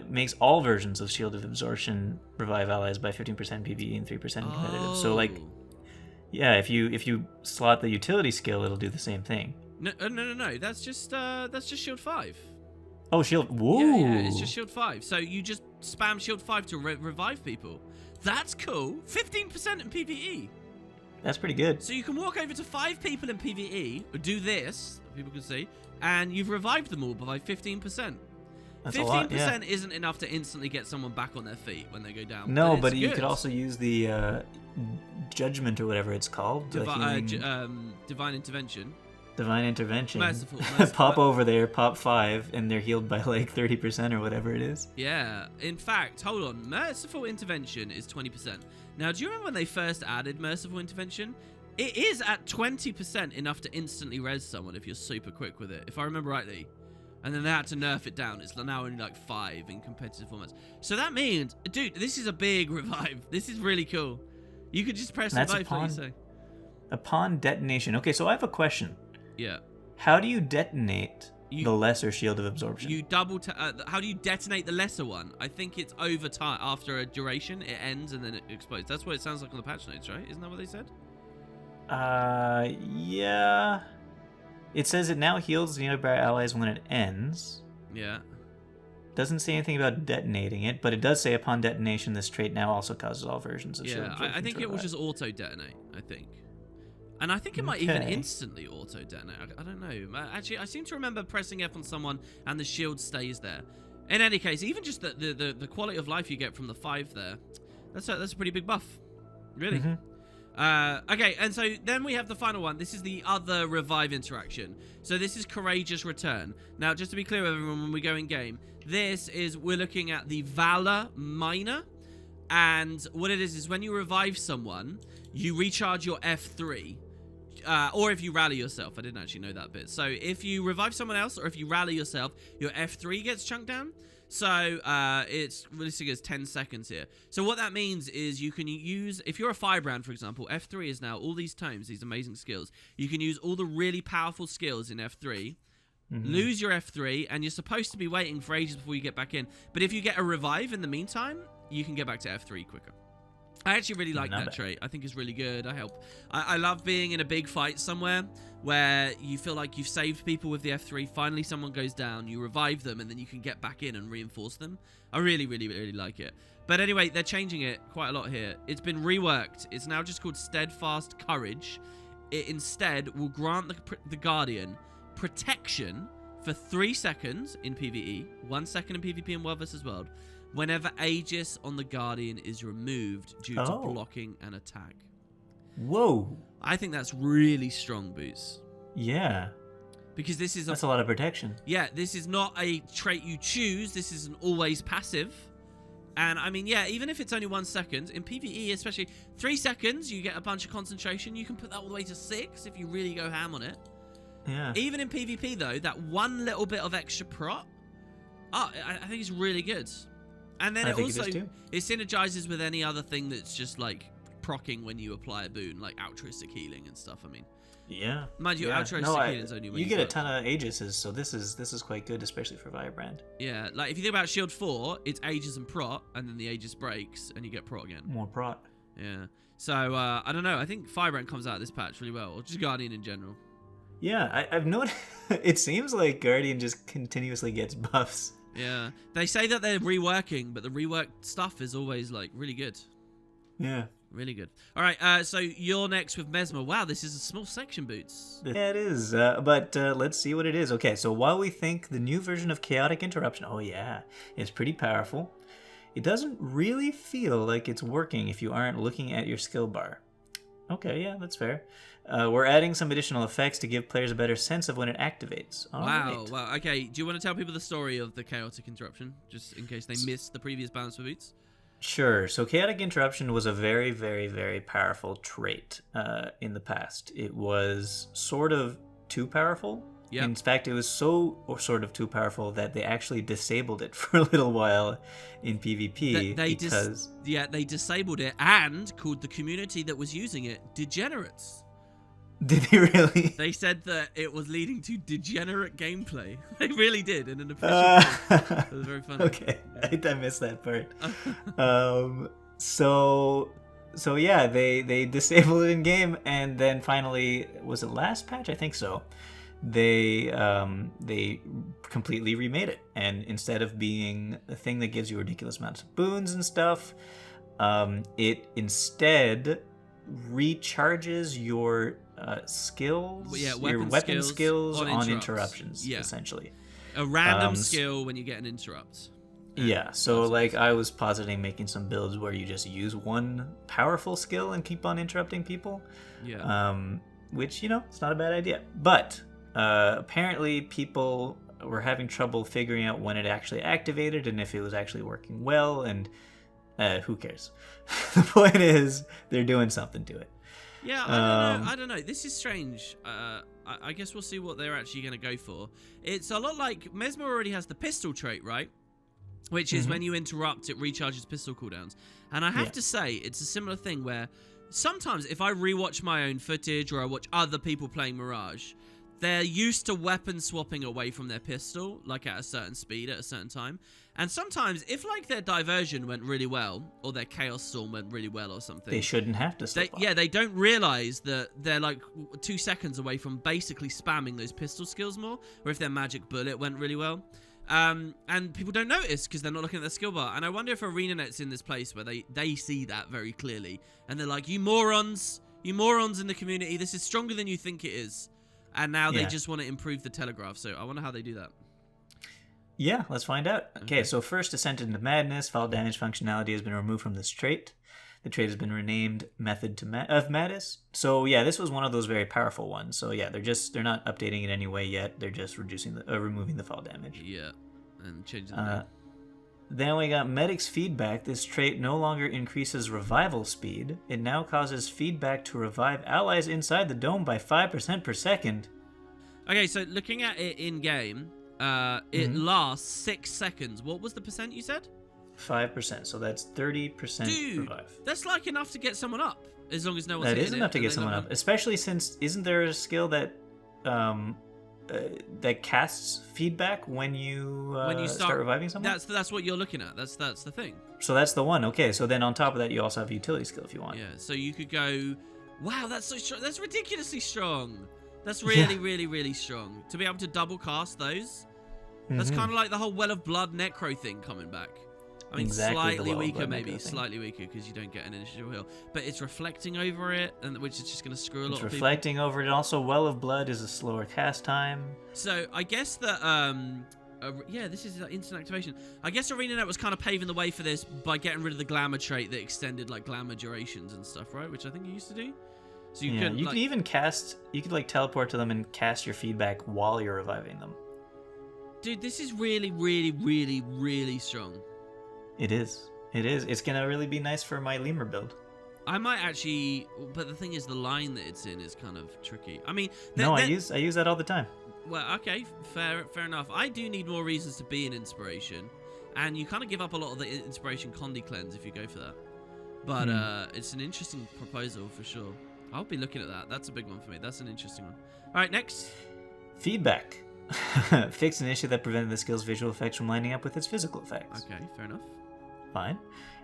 makes all versions of Shield of Absorption revive allies by 15% PvE and 3% competitive. So like, yeah, if you slot the utility skill, it'll do the same thing. No. That's just Shield 5. Oh, Shield. Whoa. Yeah, it's just Shield 5. So you just spam Shield 5 to revive people. That's cool. 15% in PvE. That's pretty good. So you can walk over to 5 people in PvE, do this, people can see, and you've revived them all by 15%. That's 15% a lot, yeah. Isn't enough to instantly get someone back on their feet when they go down. No, but you could also use the Judgment or whatever it's called. Divine Intervention. Divine Intervention. Merciful. Pop over there, pop 5, and they're healed by like 30% or whatever it is. Yeah. In fact, hold on. Merciful Intervention is 20%. Now, do you remember when they first added Merciful Intervention? It is at 20% enough to instantly res someone if you're super quick with it, if I remember rightly. And then they had to nerf it down. It's now only like 5 in competitive formats. So that means, dude, this is a big revive. This is really cool. You could just press revive, please. Upon detonation. Okay, so I have a question. Yeah. How do you detonate the lesser Shield of Absorption? You how do you detonate the lesser one? I think it's over time. After a duration, it ends and then it explodes. That's what it sounds like on the patch notes, right? Isn't that what they said? Yeah. It says it now heals nearby allies when it ends. Yeah. Doesn't say anything about detonating it, but it does say upon detonation, this trait now also causes all versions of Shield of Absorption. I think it will just auto-detonate, I think. And I think it might even instantly auto-detonate. I don't know. Actually, I seem to remember pressing F on someone and the shield stays there. In any case, even just the quality of life you get from the 5 there, that's a pretty big buff. Really. Mm-hmm. Okay, and so then we have the final one. This is the other revive interaction. So this is Courageous Return. Now, just to be clear with everyone when we go in game, we're looking at the Valor Minor. And what it is when you revive someone, you recharge your F3. Or if you rally yourself. I didn't actually know that bit. So if you revive someone else or if you rally yourself, your F3 gets chunked down. So it's listed as 10 seconds here. So what that means is you can use, if you're a firebrand, for example, F3 is now all these tomes, these amazing skills. You can use all the really powerful skills in F3. Lose your F3, and you're supposed to be waiting for ages before you get back in. But if you get a revive in the meantime, you can get back to F3 quicker. I actually really like Not that bad. trait. I think it's really good. I love being in a big fight somewhere where you feel like you've saved people with the F3. Finally, someone goes down, you revive them, and then you can get back in and reinforce them. I really, really, really like it. But anyway, they're changing it quite a lot here. It's been reworked. It's now just called Steadfast Courage. It instead will grant the Guardian protection for 3 seconds in PvE, 1 second in PvP and World vs. World, whenever Aegis on the Guardian is removed due to blocking an attack. Whoa. I think that's really strong, Boots. Yeah. Because that's a lot of protection. Yeah, this is not a trait you choose. This is an always passive. And I mean, yeah, even if it's only 1 second, in PvE especially, 3 seconds, you get a bunch of concentration. You can put that all the way to 6 if you really go ham on it. Yeah. Even in PvP, though, that one little bit of extra prot, I think it's really good. And then it synergizes with any other thing that's just like procking when you apply a boon, like altruistic healing and stuff. I mean, yeah. Mind you, altruistic healing is only when you get a ton of Aegises, so this is quite good, especially for Firebrand. Yeah, like if you think about Shield 4, it's Aegis and prot, and then the Aegis breaks, and you get prot again. More prot. Yeah. So I don't know. I think Firebrand comes out of this patch really well, or just Guardian in general. Yeah, I've noticed. It seems like Guardian just continuously gets buffs. Yeah, they say that they're reworking, but the reworked stuff is always like really good. Yeah, really good. All right, so you're next with Mesmer. Wow, this is a small section, Boots. Yeah, it is. But let's see what it is. Okay, so while we think the new version of Chaotic Interruption, oh yeah, it's pretty powerful, it doesn't really feel like it's working if you aren't looking at your skill bar. Okay, yeah, that's fair. We're adding some additional effects to give players a better sense of when it activates. All right. Wow. Okay, do you want to tell people the story of the Chaotic Interruption, just in case they missed the previous balance for Boots? Sure. So Chaotic Interruption was a very, very, very powerful trait in the past. It was sort of too powerful. Yep. In fact, it was sort of too powerful that they actually disabled it for a little while in PvP they disabled it and called the community that was using it degenerates. Did they really? They said that it was leading to degenerate gameplay. They really did in an official post. It was very funny. Okay, I missed that part. So yeah, they disabled it in game, and then finally, was it last patch? I think so. They completely remade it, and instead of being a thing that gives you ridiculous amounts of boons and stuff, it instead recharges your skills, your weapon skills on interruptions, essentially. A random skill when you get an interrupt. Yeah, so like I was positing making some builds where you just use one powerful skill and keep on interrupting people. Yeah. Which, it's not a bad idea. But apparently people were having trouble figuring out when it actually activated and if it was actually working well, and who cares? The point is, they're doing something to it. Yeah, I don't know. This is strange. I guess we'll see what they're actually going to go for. It's a lot like Mesmer already has the pistol trait, right? Which is when you interrupt, it recharges pistol cooldowns. And I have to say, it's a similar thing where sometimes if I rewatch my own footage or I watch other people playing Mirage, they're used to weapon swapping away from their pistol, like at a certain speed at a certain time. And sometimes, if like their diversion went really well, or their chaos storm went really well or something, they shouldn't have to swap off. Yeah, they don't realize that they're like 2 seconds away from basically spamming those pistol skills more, or if their magic bullet went really well. And people don't notice because they're not looking at their skill bar. And I wonder if ArenaNet's in this place where they see that very clearly. And they're like, you morons in the community, this is stronger than you think it is. And now they just want to improve the telegraph. So I wonder how they do that. Yeah, let's find out. Okay, so first, Descent into Madness. Fall damage functionality has been removed from this trait. The trait has been renamed Method of Madness. So yeah, this was one of those very powerful ones. So yeah, they're not updating it anyway yet. They're just removing the fall damage. Yeah, and changing the name. Then we got Medic's Feedback. This trait no longer increases revival speed. It now causes feedback to revive allies inside the dome by 5% per second. Okay, so looking at it in-game, it lasts 6 seconds. What was the percent you said? 5%, so that's 30% revive. That's like enough to get someone up, as long as no one's That hitting is enough to get someone up, especially since, isn't there a skill that that casts feedback when you start reviving someone. That's what you're looking at. That's the thing. So that's the one. Okay, so then on top of that, you also have a utility skill if you want. Yeah. So you could go, wow, that's so strong. That's ridiculously strong. That's really, really, really strong. To be able to double cast those, that's kind of like the whole Well of Blood Necro thing coming back. I mean, Exactly, slightly weaker, maybe. Thing. Slightly weaker because you don't get an initial heal. But it's reflecting over it, and which is just going to screw a lot of people. It's reflecting over it. Also, Well of Blood is a slower cast time. So I guess that, this is instant activation. I guess ArenaNet was kind of paving the way for this by getting rid of the glamour trait that extended like glamour durations and stuff, right? Which I think you used to do. So you could even cast. You could like teleport to them and cast your feedback while you're reviving them. Dude, this is really, really, really, really strong. It is. It is. It's gonna really be nice for my lemur build. I might actually, but the thing is, the line that it's in is kind of tricky. I mean, I use that all the time. Well, okay, fair enough. I do need more reasons to be an inspiration, and you kind of give up a lot of the inspiration Condi cleanse if you go for that. But it's an interesting proposal for sure. I'll be looking at that. That's a big one for me. That's an interesting one. All right, next. Feedback. Fixed an issue that prevented the skill's visual effects from lining up with its physical effects. Okay, fair enough. Fine.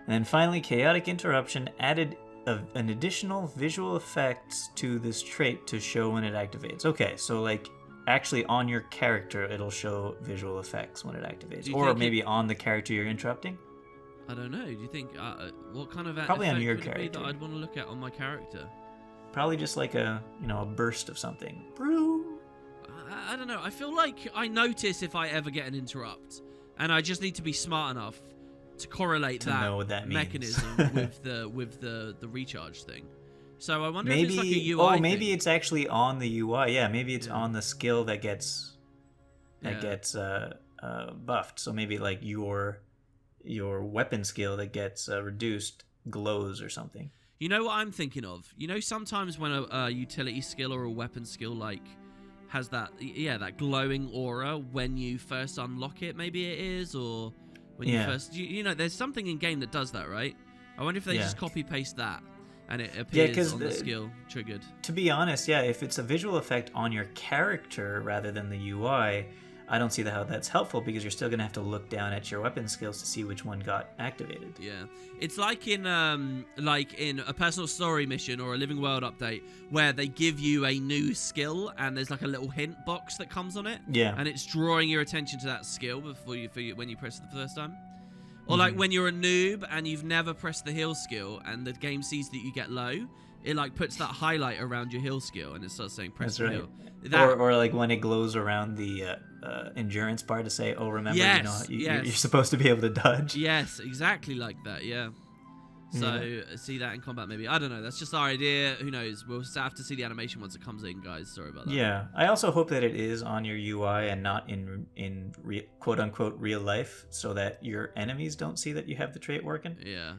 And then finally, Chaotic Interruption added an additional visual effects to this trait to show when it activates. Okay, so like actually on your character, it'll show visual effects when it activates. Or maybe on the character you're interrupting? I don't know. Do you think, what kind of probably effect on your would character it be that I'd want to look at on my character? Probably just like a burst of something. Brew. I don't know. I feel like I notice if I ever get an interrupt, and I just need to be smart enough to correlate to know what that mechanism with the recharge thing. So I wonder if it's like a UI Oh, maybe it's actually on the UI. Yeah, maybe it's on the skill that gets buffed. So maybe like your weapon skill that gets reduced glows or something. You know what I'm thinking of? You know, sometimes when a utility skill or a weapon skill has that glowing aura when you first unlock it, maybe it is, or when you first there's something in game that does that, right? I wonder if they just copy paste that and it appears on the skill triggered. To be honest, if it's a visual effect on your character rather than the UI, I don't see how that's helpful because you're still gonna have to look down at your weapon skills to see which one got activated. Yeah, it's like in a personal story mission or a living world update where they give you a new skill and there's like a little hint box that comes on it. Yeah, and it's drawing your attention to that skill when you press it the first time. Or like when you're a noob and you've never pressed the heal skill and the game sees that you get low, it like puts that highlight around your heal skill and it starts saying press the heal. Or like when it glows around the endurance bar to say, oh, remember, you're supposed to be able to dodge. Yes, exactly like that, yeah. So see that in combat maybe. I don't know, that's just our idea. Who knows? We'll have to see the animation once it comes in, guys. Sorry about that. Yeah, I also hope that it is on your UI and not in quote-unquote real life so that your enemies don't see that you have the trait working. Yeah.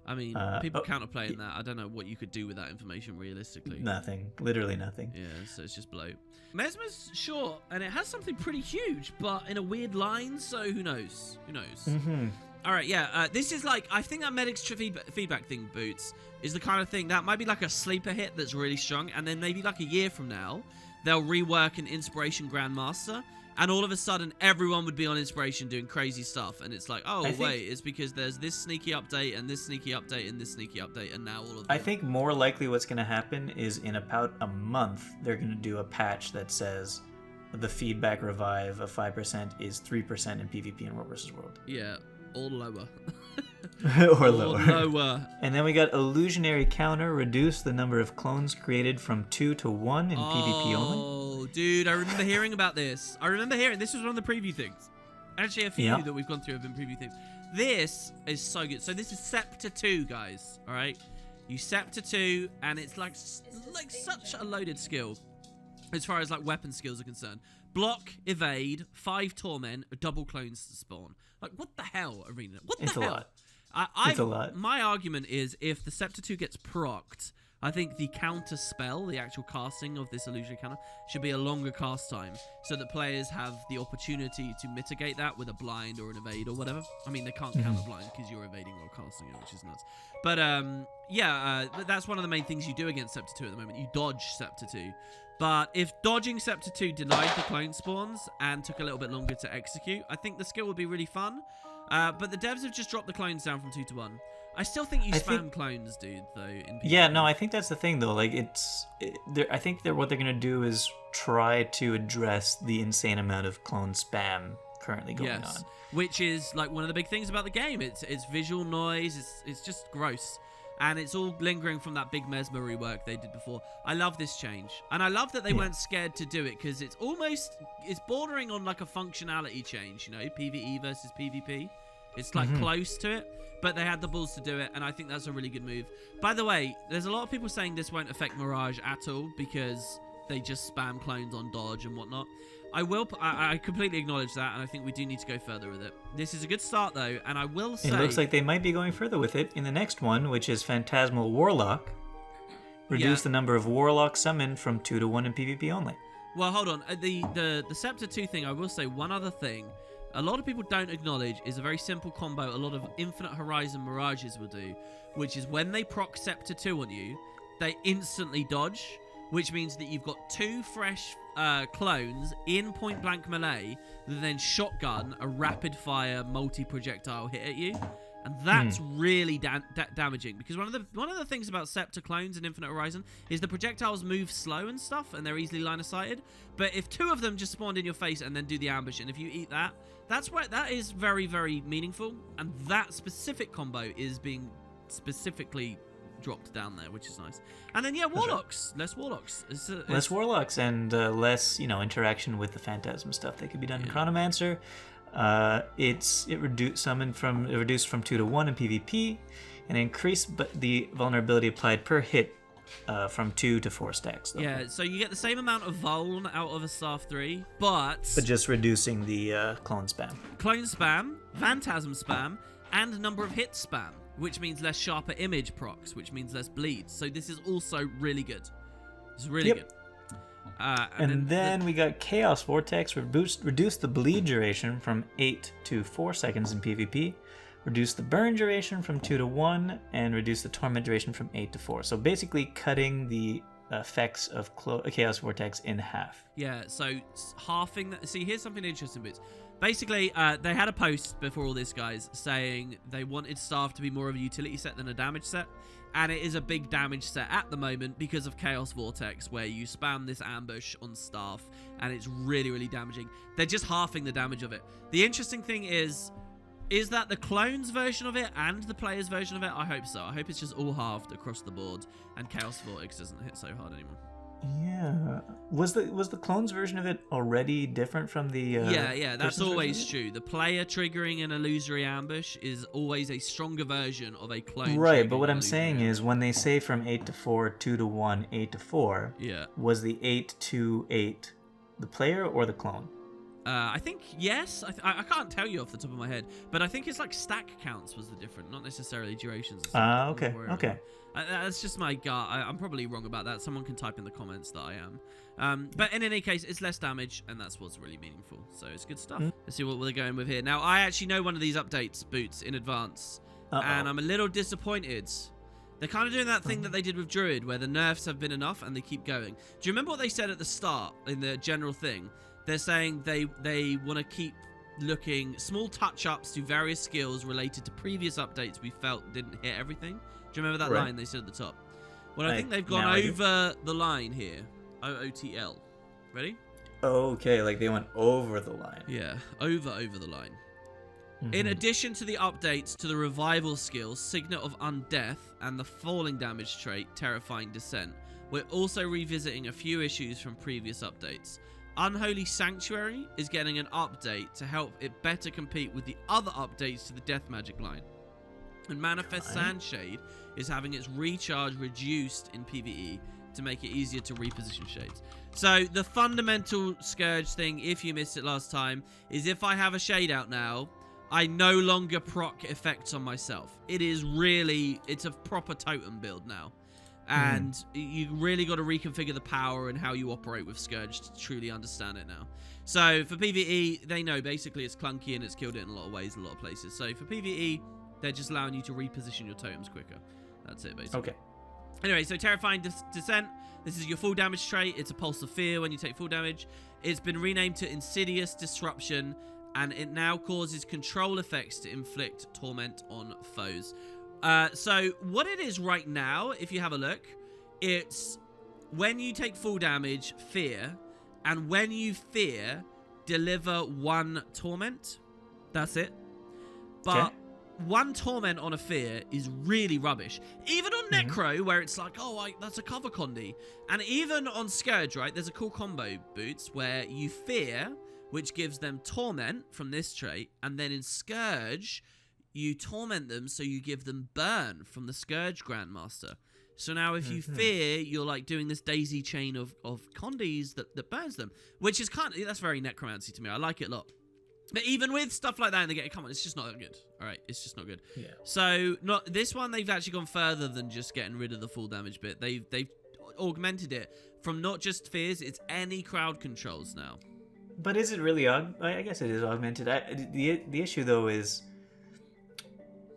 I mean, people counterplaying that. I don't know what you could do with that information realistically. Nothing. Literally nothing. Yeah, so it's just bloat. Mesmer's short, and it has something pretty huge, but in a weird line, so who knows? Mm-hmm. All right, this is like, I think that Medic's feedback thing, Boots, is the kind of thing that might be like a sleeper hit that's really strong, and then maybe like a year from now, they'll rework an Inspiration Grandmaster, and all of a sudden, everyone would be on Inspiration doing crazy stuff. And it's like, it's because there's this sneaky update and this sneaky update and this sneaky update, and now all of them. I think more likely what's going to happen is in about a month, they're going to do a patch that says the feedback revive of 5% is 3% in PvP and World vs. World. Yeah, or lower. or lower. And then we got Illusionary Counter, reduce the number of clones created from 2 to 1 in PvP only. Oh, dude, I remember hearing about this. This was one of the preview things. Actually, a few that we've gone through have been preview things. This is so good. So this is Scepter 2, guys. All right? You Scepter 2, and it's like such a loaded skill as far as like weapon skills are concerned. Block, evade, 5 torment, double clones to spawn. Like, what the hell, Arena? What the hell? It's a lot. My argument is if the Scepter 2 gets procced, I think the counter spell, the actual casting of this illusionary counter, should be a longer cast time so that players have the opportunity to mitigate that with a blind or an evade or whatever. I mean, they can't counter blind because you're evading while casting it, which is nuts. But that's one of the main things you do against Scepter 2 at the moment. You dodge Scepter 2. But if dodging Scepter 2 denied the clone spawns and took a little bit longer to execute, I think the skill would be really fun. But the devs have just dropped the clones down from 2 to 1. I still think you spam clones, dude, though. In yeah, no, I think that's the thing, though. Like, I think that what they're going to do is try to address the insane amount of clone spam currently going on. Which is, like, one of the big things about the game. It's visual noise. It's just gross. And it's all lingering from that big Mesmer rework they did before. I love this change. And I love that they weren't scared to do it, because it's bordering on like a functionality change, you know, PvE versus PvP. It's like close to it, but they had the balls to do it, and I think that's a really good move. By the way, there's a lot of people saying this won't affect Mirage at all because they just spam clones on dodge and whatnot. I completely acknowledge that, and I think we do need to go further with it. This is a good start, though, and I will say... It looks like they might be going further with it in the next one, which is Phantasmal Warlock. Reduce the number of Warlocks summoned from 2 to 1 in PvP only. Well, hold on. The Scepter 2 thing, I will say one other thing. A lot of people don't acknowledge is a very simple combo a lot of Infinite Horizon Mirages will do, which is when they proc Scepter 2 on you, they instantly dodge, which means that you've got 2 fresh clones in point-blank melee that then shotgun a rapid-fire multi-projectile hit at you. And that's really damaging, because one of the things about Scepter clones in Infinite Horizon is the projectiles move slow and stuff, and they're easily line-of-sighted. But if 2 of them just spawned in your face and then do the ambush, and if you eat that, that is very, very meaningful. And that specific combo is being specifically dropped down there, which is nice. And then Warlocks, less Warlocks, less Warlocks, and less interaction with the Phantasm stuff that could be done in Necromancer. It reduced from 2 to 1 in PvP, and increased the vulnerability applied per hit from 2 to 4 stacks. Though. Yeah, so you get the same amount of vuln out of a Staff 3, but just reducing the clone spam. Clone spam, Phantasm spam, and number of hit spam, which means less sharper image procs, which means less bleeds. So this is also really good. It's really good. And then we got Chaos Vortex, reduce the bleed duration from 8 to 4 seconds in PvP, reduce the burn duration from 2 to 1, and reduce the torment duration from 8 to 4. So basically cutting the effects of Chaos Vortex in half. Yeah, so halving that. See, here's something interesting, Boots. Basically, they had a post before all this, guys, saying they wanted Staff to be more of a utility set than a damage set. And it is a big damage set at the moment because of Chaos Vortex, where you spam this ambush on Staff, and it's really, really damaging. They're just halving the damage of it. The interesting thing is that the clone's version of it and the player's version of it? I hope so. I hope it's just all halved across the board, and Chaos Vortex doesn't hit so hard anymore. Yeah. Was the clone's version of it already different from the Yeah, that's always true. The player triggering an illusory ambush is always a stronger version of a clone. Right, but what I'm saying is when they say from 8 to 4, 2 to 1, 8 to 4, was the 8 to 8 the player or the clone? I think yes. I can't tell you off the top of my head, but I think it's like stack counts was the different, not necessarily durations. Okay. That's just my gut. I'm probably wrong about that. Someone can type in the comments that I am. But in any case, it's less damage, and that's what's really meaningful. So it's good stuff. Let's see what we're going with here. Now, I actually know one of these updates, Boots, in advance, and I'm a little disappointed. They're kind of doing that thing that they did with Druid, where the nerfs have been enough and they keep going. Do you remember what they said at the start in the general thing? They're saying they want to keep looking small touch-ups to various skills related to previous updates we felt didn't hit everything. Do you remember that line they said at the top? Well, I think they've gone over the line here. OOTL. Ready? Okay, like they went over the line. Yeah, over the line. In addition to the updates to the revival skills, Signet of Undeath, and the falling damage trait, Terrifying Descent, we're also revisiting a few issues from previous updates. Unholy Sanctuary is getting an update to help it better compete with the other updates to the Death Magic line. And Manifest Sandshade is having its recharge reduced in PvE to make it easier to reposition shades. So the fundamental Scourge thing, if you missed it last time, is if I have a shade out now, I no longer proc effects on myself. It's a proper totem build now. And you really got to reconfigure the power and how you operate with Scourge to truly understand it now. So for PvE, they know basically it's clunky and it's killed it in a lot of ways, in a lot of places. So for PvE, they're just allowing you to reposition your totems quicker. That's it, basically. Okay. Anyway, so Terrifying Descent, This is your full damage trait. It's a pulse of fear when you take full damage. It's been renamed to Insidious Disruption, and it now causes control effects to inflict torment on foes. So what it is right now, if you have a look, it's when you take full damage, fear, and when you fear, deliver 1 torment. That's it. But 1 torment on a fear is really rubbish. Even on Necro, where it's like, oh, that's a cover condi. And even on Scourge, right, there's a cool combo, Boots, where you fear, which gives them torment from this trait, and then in Scourge, you torment them, so you give them burn from the Scourge Grandmaster. So now if you fear, you're like doing this daisy chain of condis that burns them, which is that's very necromancy to me. I like it a lot. But even with stuff like that in the game, come on, it's just not good. All right, it's just not good. Yeah. So this one, they've actually gone further than just getting rid of the full damage bit. They've augmented it from not just fears, it's any crowd controls now. But is it really I guess it is augmented. The issue though is,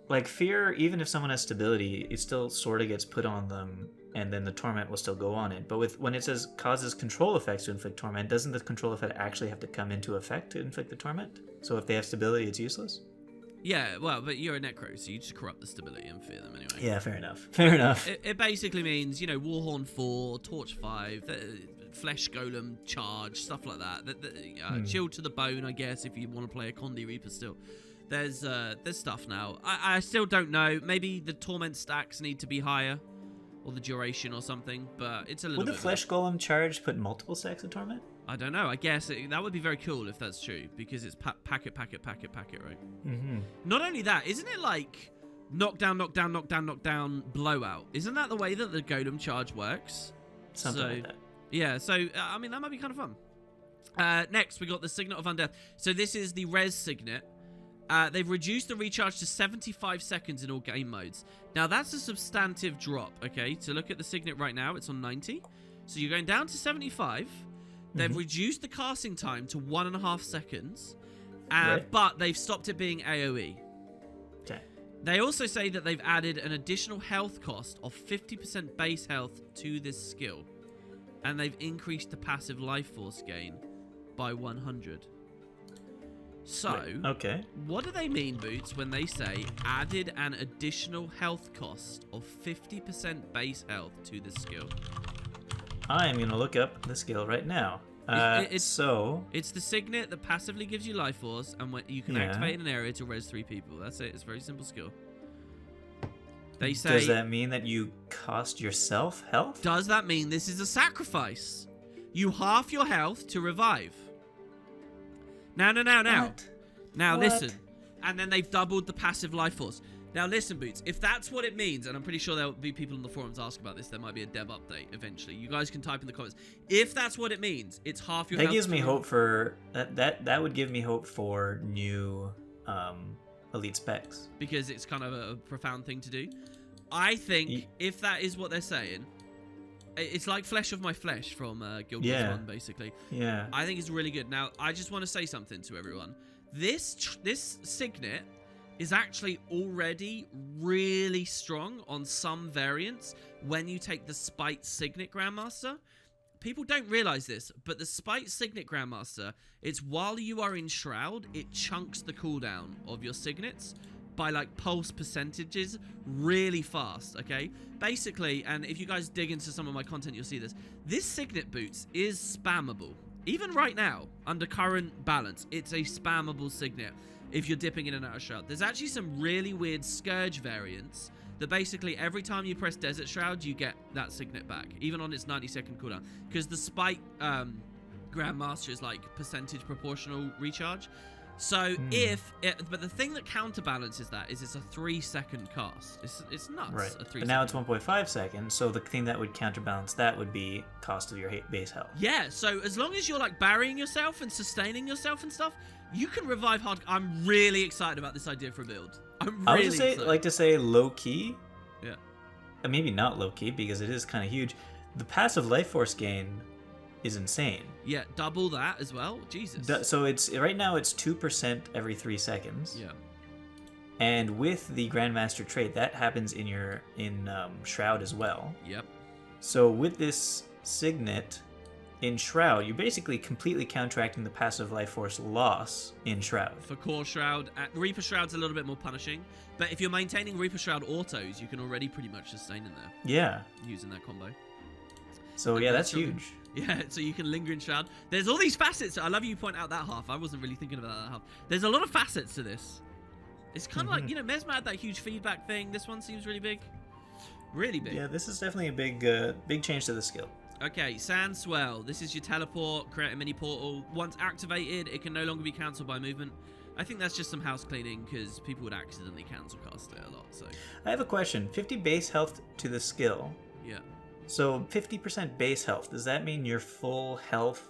like, fear, even if someone has stability, it still sort of gets put on them, and then the torment will still go on it. But when it says causes control effects to inflict torment, doesn't the control effect actually have to come into effect to inflict the torment? So if they have stability, it's useless? Yeah, well, but you're a necro, so you just corrupt the stability and fear them anyway. Yeah, fair enough. Fair enough. It basically means, Warhorn 4, Torch 5, Flesh Golem charge, stuff like that. Shield to the bone, I guess, if you want to play a Condi Reaper still. There's stuff now. I still don't know. Maybe the torment stacks need to be higher, or the duration or something. But it's a little. Would the Flesh Golem charge put multiple stacks of torment? I don't know. I guess that would be very cool if that's true, because it's packet, right? Mm-hmm. Not only that, isn't it like knockdown, knockdown, knockdown, knockdown, blowout? Isn't that the way that the Golem charge works? Something like that. Yeah. So I mean, that might be kind of fun. Next, we got the Signet of Undeath. So this is the Res Signet. They've reduced the recharge to 75 seconds in all game modes. Now, that's a substantive drop, okay? To look at the Signet right now, it's on 90. So you're going down to 75. They've reduced the casting time to 1.5 seconds. Right. But they've stopped it being AoE. Okay. They also say that they've added an additional health cost of 50% base health to this skill. And they've increased the passive life force gain by 100. So, okay. What do they mean, Boots, when they say added an additional health cost of 50% base health to this skill? I'm going to look up the skill right now. It's the Signet that passively gives you life force, and when you can activate in an area to res 3 people. That's it. It's a very simple skill. They say. Does that mean that you cost yourself health? Does that mean this is a sacrifice? You half your health to revive. Now. What? Now, What? listen. And then they've doubled the passive life force. Now, listen, Boots. If that's what it means, and I'm pretty sure there'll be people on the forums ask about this, there might be a dev update eventually. You guys can type in the comments. If that's what it means, it's half your health. That gives me hope for... That would give me hope for new elite specs. Because it's kind of a profound thing to do. I think if that is what they're saying... It's like Flesh of My Flesh from Guild Wars 1, basically. Yeah. I think it's really good. Now, I just want to say something to everyone. This Signet is actually already really strong on some variants when you take the Spite Signet Grandmaster. People don't realize this, but the Spite Signet Grandmaster, it's while you are in Shroud, it chunks the cooldown of your Signets by like pulse percentages really fast, okay? Basically, and if you guys dig into some of my content, you'll see this. This Signet Boots is spammable. Even right now, under current balance, it's a spammable Signet if you're dipping in and out of Shroud. There's actually some really weird Scourge variants that basically every time you press Desert Shroud, you get that Signet back, even on its 90-second cooldown. Because the Spite Grandmaster is like percentage proportional recharge. So but the thing that counterbalances that is it's a 3-second cast. It's nuts. Right. A 3 But now it's 1.5 seconds, so the thing that would counterbalance that would be cost of your base health. Yeah, so as long as you're like burying yourself and sustaining yourself and stuff, you can revive hard. I'm really excited about this idea for a build. I would like to say low key. Yeah. And maybe not low key because it is kind of huge. The passive life force gain is insane. Yeah, double that as well. Jesus. So it's right now it's 2% every 3 seconds. Yeah. And with the Grandmaster trait, that happens in Shroud as well. Yep. So with this Signet in Shroud, you're basically completely counteracting the passive life force loss in Shroud. For core Shroud, Reaper Shroud's a little bit more punishing, but if you're maintaining Reaper Shroud autos, you can already pretty much sustain in there. Yeah. Using that combo. So yeah, that's huge. Yeah, so you can linger in Shroud. There's all these facets. I love you point out that half. I wasn't really thinking about that half. There's a lot of facets to this. It's kind of like, you know, Mesmer had that huge feedback thing. This one seems really big. Really big. Yeah, this is definitely a big change to the skill. Okay, Sand Swell. This is your teleport, create a mini portal. Once activated, it can no longer be cancelled by movement. I think that's just some house cleaning because people would accidentally cancel cast it a lot. So I have a question. 50 base health to the skill. Yeah. So 50% base health. Does that mean your full health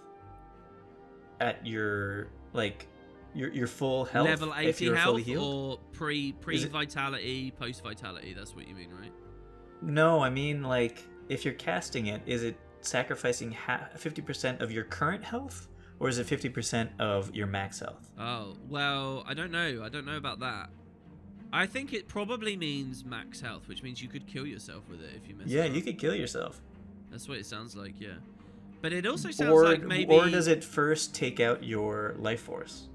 at your your full health level 80 if you're health fully healed? or pre vitality, post vitality? That's what you mean, right? No, I mean like if you're casting it, is it sacrificing 50% of your current health, or is it 50% of your max health? Oh, well, I don't know. I don't know about that. I think it probably means max health, which means you could kill yourself with it if you miss it. Yeah, you could kill yourself. That's what it sounds like, yeah. But it also sounds Or, like maybe... Or does it first take out your life force?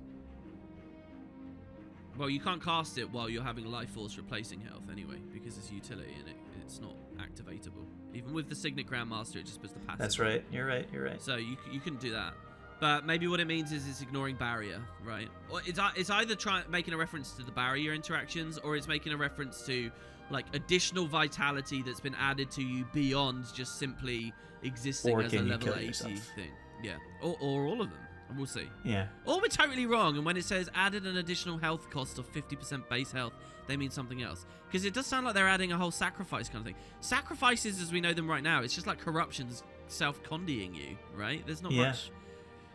Well, you can't cast it while you're having life force replacing health anyway, because it's utility and it's not activatable. Even with the Signet Grandmaster, it just puts the passive. That's right. You're right. You're right. So you couldn't do that. But maybe what it means is it's ignoring barrier, right? Or it's either making a reference to the barrier interactions, or it's making a reference to like additional vitality that's been added to you beyond just simply existing or as a level 80 yourself? thing. Yeah, or all of them. And we'll see. Yeah. Or we're totally wrong, and when it says added an additional health cost of 50% base health, they mean something else. Because it does sound like they're adding a whole sacrifice kind of thing. Sacrifices, as we know them right now, it's just like corruption's self-condying you, right? There's not much.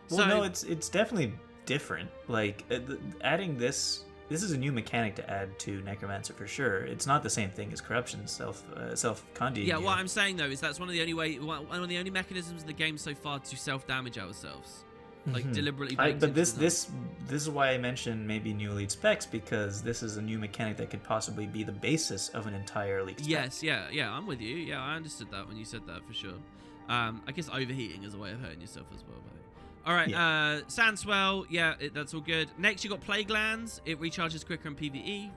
Well, no, it's definitely different. Like adding this is a new mechanic to add to Necromancer for sure. It's not the same thing as corruption self-condying. Yeah, what I'm saying though is that's one of the only mechanisms in the game so far to self-damage ourselves. Like deliberately. But this is why I mentioned maybe new elite specs, because this is a new mechanic that could possibly be the basis of an entire elite spec. Yes, yeah, I'm with you. Yeah, I understood that when you said that for sure. I guess overheating is a way of hurting yourself as well. All right, Yeah. Sandswell, yeah, that's all good. Next, you got Plague Lands. It recharges quicker in PvE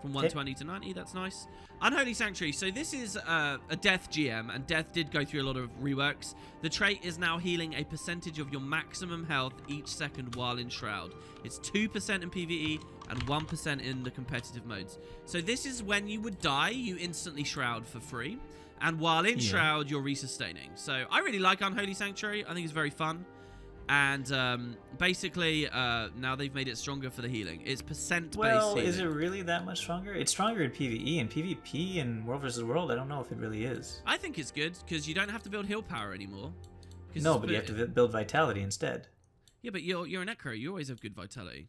from 120 to 90. That's nice. Unholy Sanctuary. So this is a Death GM, and Death did go through a lot of reworks. The trait is now healing a percentage of your maximum health each second while in Shroud. It's 2% in PvE and 1% in the competitive modes. So this is when you would die, you instantly Shroud for free. And while in Shroud, you're resustaining. So I really like Unholy Sanctuary. I think it's very fun. And basically, now they've made it stronger for the healing. It's percent-based healing. Is it really that much stronger? It's stronger in PvE. and PvP and World vs. World, I don't know if it really is. I think it's good, because you don't have to build heal power anymore. No, but you have to build Vitality instead. Yeah, but you're a Necro. You always have good Vitality.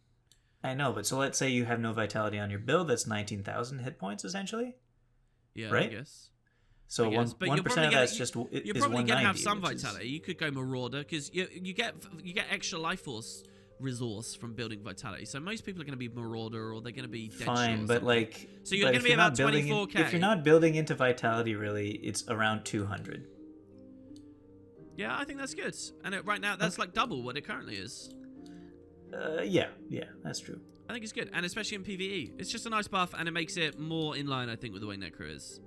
I know, but so let's say you have no Vitality on your build. That's 19,000 hit points, essentially. Yeah, right? I guess. So 1% of that's just you're probably going to have some Vitality. You could go Marauder, because you get extra life force resource from building Vitality. So most people are going to be Marauder, or they're going to be Dead Fine, but like... So you're going to be about 24k. If you're not building into Vitality, really, it's around 200. Yeah, I think that's good. And right now, that's like double what it currently is. Yeah, that's true. I think it's good, and especially in PvE. It's just a nice buff, and it makes it more in line, I think, with the way Necro is.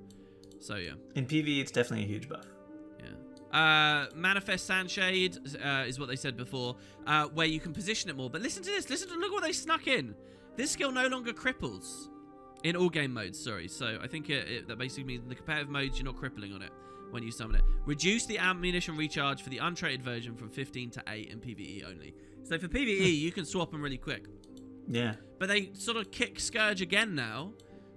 So, yeah. In PvE, it's definitely a huge buff. Yeah. Manifest Sandshade is what they said before, where you can position it more. But listen to this. Look what they snuck in. This skill no longer cripples in all game modes, sorry. So, I think that basically means in the competitive modes, you're not crippling on it when you summon it. Reduce the ammunition recharge for the untraded version from 15 to 8 in PvE only. So, for PvE, you can swap them really quick. Yeah. But they sort of kick Scourge again now.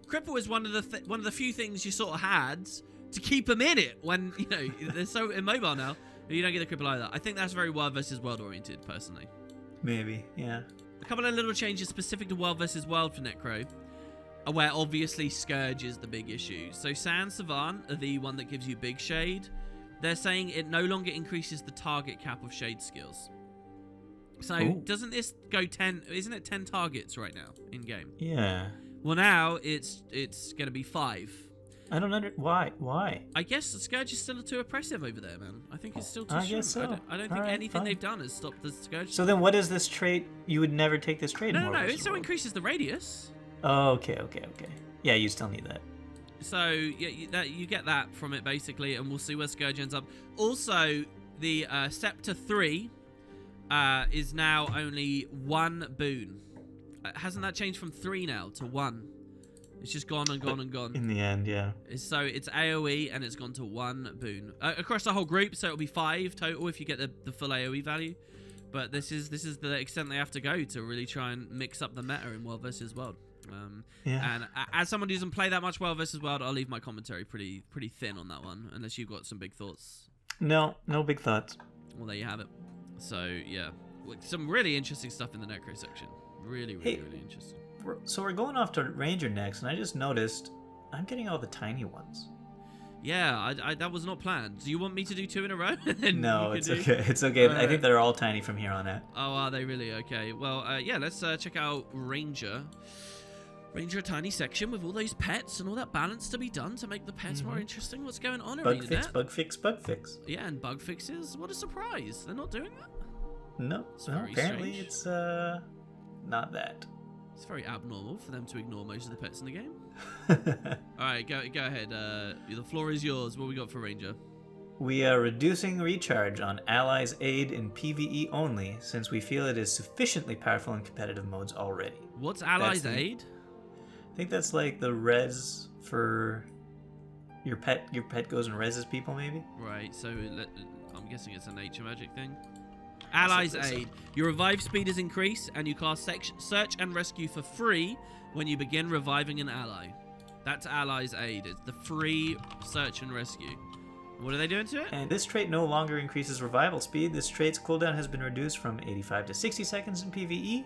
Cripple is one of the few things you sort of had to keep them in it when, you know, they're so immobile now. But you don't get the cripple either. I think that's very World versus World oriented, personally. Maybe, yeah. A couple of little changes specific to World versus World for Necro, where obviously Scourge is the big issue. So Sand Savant, the one that gives you big shade, they're saying it no longer increases the target cap of shade skills. So doesn't this go 10? Isn't it 10 targets right now in game? Yeah. Well, now it's going to be 5. I don't why. I guess the Scourge is still too oppressive over there, man. I think it's still too I strong. guess so. I don't think Alright, anything fine. they've done has stopped the Scourge. So then what is this trait? You would never take this trait in No, War it vs. still World. increases the radius. Oh, okay. Yeah, you still need that. So yeah, you get that from it basically, and we'll see where Scourge ends up. Also, the Scepter 3 is now only 1 boon. Hasn't that changed from 3 now to 1? It's just gone and gone and gone. In the end, yeah. So it's AoE and it's gone to 1 boon across the whole group. So it'll be 5 total if you get the full AoE value. But this is the extent they have to go to really try and mix up the meta in World vs. World. Yeah. And as someone who doesn't play that much World vs. World, I'll leave my commentary pretty thin on that one, unless you've got some big thoughts. No big thoughts. Well, there you have it. So yeah, some really interesting stuff in the Necro section. Really interesting. So we're going off to Ranger next, and I just noticed I'm getting all the tiny ones. Yeah, I that was not planned. Do you want me to do 2 in a row? No, it's okay. It's okay. I think they're all tiny from here on out. Oh, are they really? Okay. Well, yeah, let's check out Ranger. Ranger, a tiny section with all those pets and all that balance to be done to make the pets more interesting. What's going on, Bug fix. Yeah, and bug fixes. What a surprise. They're not doing that? No, apparently strange. it's not that. It's very abnormal for them to ignore most of the pets in the game. All right, go ahead. The floor is yours. What we got for Ranger? We are reducing recharge on allies' aid in PvE only, since we feel it is sufficiently powerful in competitive modes already. What's allies' aid? I think that's like the res for your pet. Your pet goes and reses people, maybe. Right. So I'm guessing it's a nature magic thing. Allies' aid. Your revive speed is increased, and you cast search and rescue for free when you begin reviving an ally. That's allies' aid. It's the free search and rescue. What are they doing to it? And this trait no longer increases revival speed. This trait's cooldown has been reduced from 85 to 60 seconds in PvE.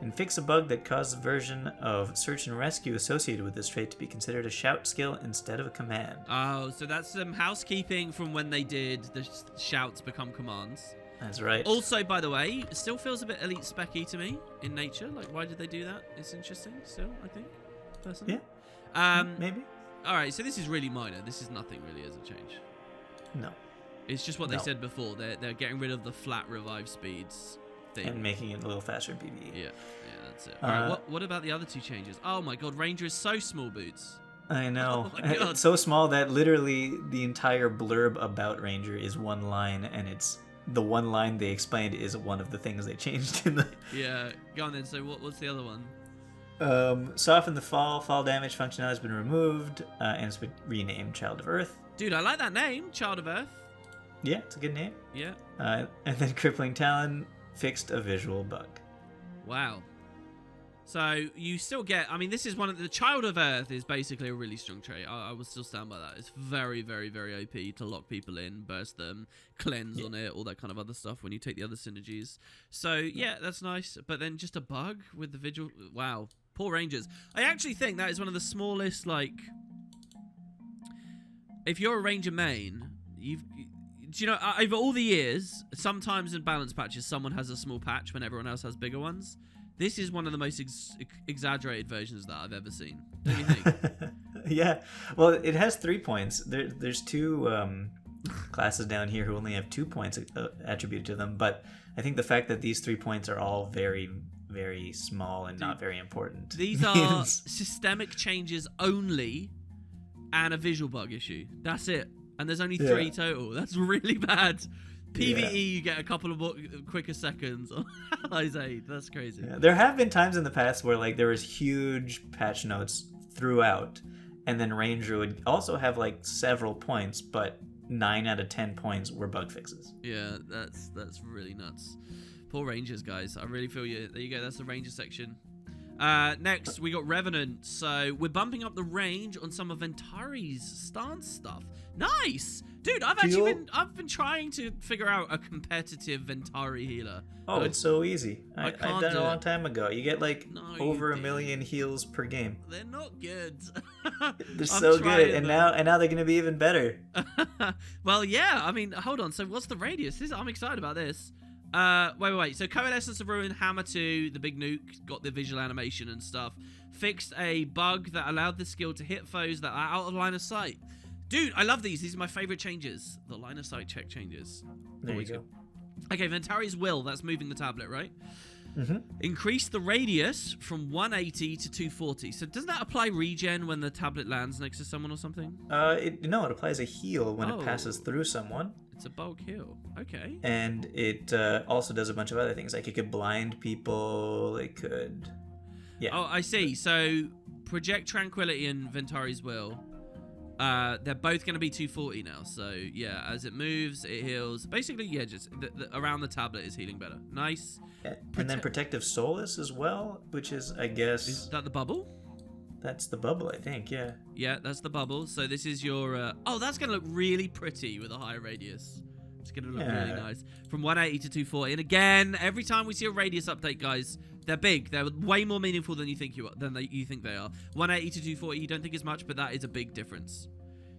And fix a bug that caused the version of search and rescue associated with this trait to be considered a shout skill instead of a command. Oh, so that's some housekeeping from when they did the shouts become commands. That's right. Also, by the way, it still feels a bit elite specky to me in nature. Like, why did they do that? It's interesting still, I think, personally. Yeah. Maybe. All right, so this is really minor. This is nothing really as a change. No. It's just what they said before. They're getting rid of the flat revive speeds thing. And making it a little faster in PvE. Yeah, that's it. All right, what about the other 2 changes? Oh my god, Ranger is so small, Boots. I know. Oh my God. It's so small that literally the entire blurb about Ranger is 1 line, and it's the 1 line they explained is one of the things they changed in the... Yeah, go on then. So what's the other one? Soften the fall damage functionality has been removed, and it's been renamed Child of Earth. Dude, I like that name, Child of Earth. Yeah, it's a good name. Yeah. And then Crippling Talon fixed a visual bug. Wow. So you still get, I mean, this is one of the Child of Earth is basically a really strong trait. I will still stand by that. It's very, very, very OP to lock people in, burst them, cleanse on it, all that kind of other stuff when you take the other synergies. So yeah, that's nice. But then just a bug with the visual. Wow. Poor Rangers. I actually think that is one of the smallest, like, if you're a Ranger main, do you know, over all the years, sometimes in balance patches, someone has a small patch when everyone else has bigger ones. This is one of the most exaggerated versions that I've ever seen. Don't you think? Yeah. Well, it has 3 points. There's 2 classes down here who only have 2 points attributed to them, but I think the fact that these 3 points are all very, very small and not very important. These are systemic changes only and a visual bug issue. That's it. And there's only 3 total. That's really bad. PvE, you get a couple of more quicker seconds on Allies Aid. That's crazy. Yeah, there have been times in the past where like there was huge patch notes throughout, and then Ranger would also have like several points, but 9 out of 10 points were bug fixes. Yeah, that's really nuts. Poor Rangers, guys. I really feel you. There you go. That's the Ranger section. Next, we got Revenant. So we're bumping up the range on some of Ventari's stance stuff. Nice! Dude, I've been trying to figure out a competitive Ventari healer. Oh, it's so easy. I've done it a long it. time ago. You get like over 1 million heals per game. They're not good. They're so good, and now they're gonna be even better. Well, yeah. I mean, hold on. So what's the radius? I'm excited about this. Wait. So Coalescence of Ruin, Hammer 2, the big nuke, got the visual animation and stuff. Fixed a bug that allowed the skill to hit foes that are out of line of sight. Dude, I love these. These are my favorite changes. The line of sight check changes. There you go. Okay, Ventari's Will. That's moving the tablet, right? Mm-hmm. Increase the radius from 180 to 240. So doesn't that apply regen when the tablet lands next to someone or something? No, it applies a heal when it passes through someone. It's a bulk heal. Okay. And it also does a bunch of other things. Like it could blind people. It could... Yeah. Oh, I see. So Project Tranquility and Ventari's Will, they're both going to be 240 now. So yeah, as it moves, it heals. Basically, yeah, just around the tablet is healing better. Nice. And then Protective Solace as well, which is, I guess... Is that the bubble? That's the bubble, I think, yeah. Yeah, that's the bubble. So this is your... Oh, that's going to look really pretty with a high radius. It's going to look really nice. From 180 to 240. And again, every time we see a radius update, guys, they're big. They're way more meaningful than you think you think they are. 180 to 240, you don't think is much, but that is a big difference.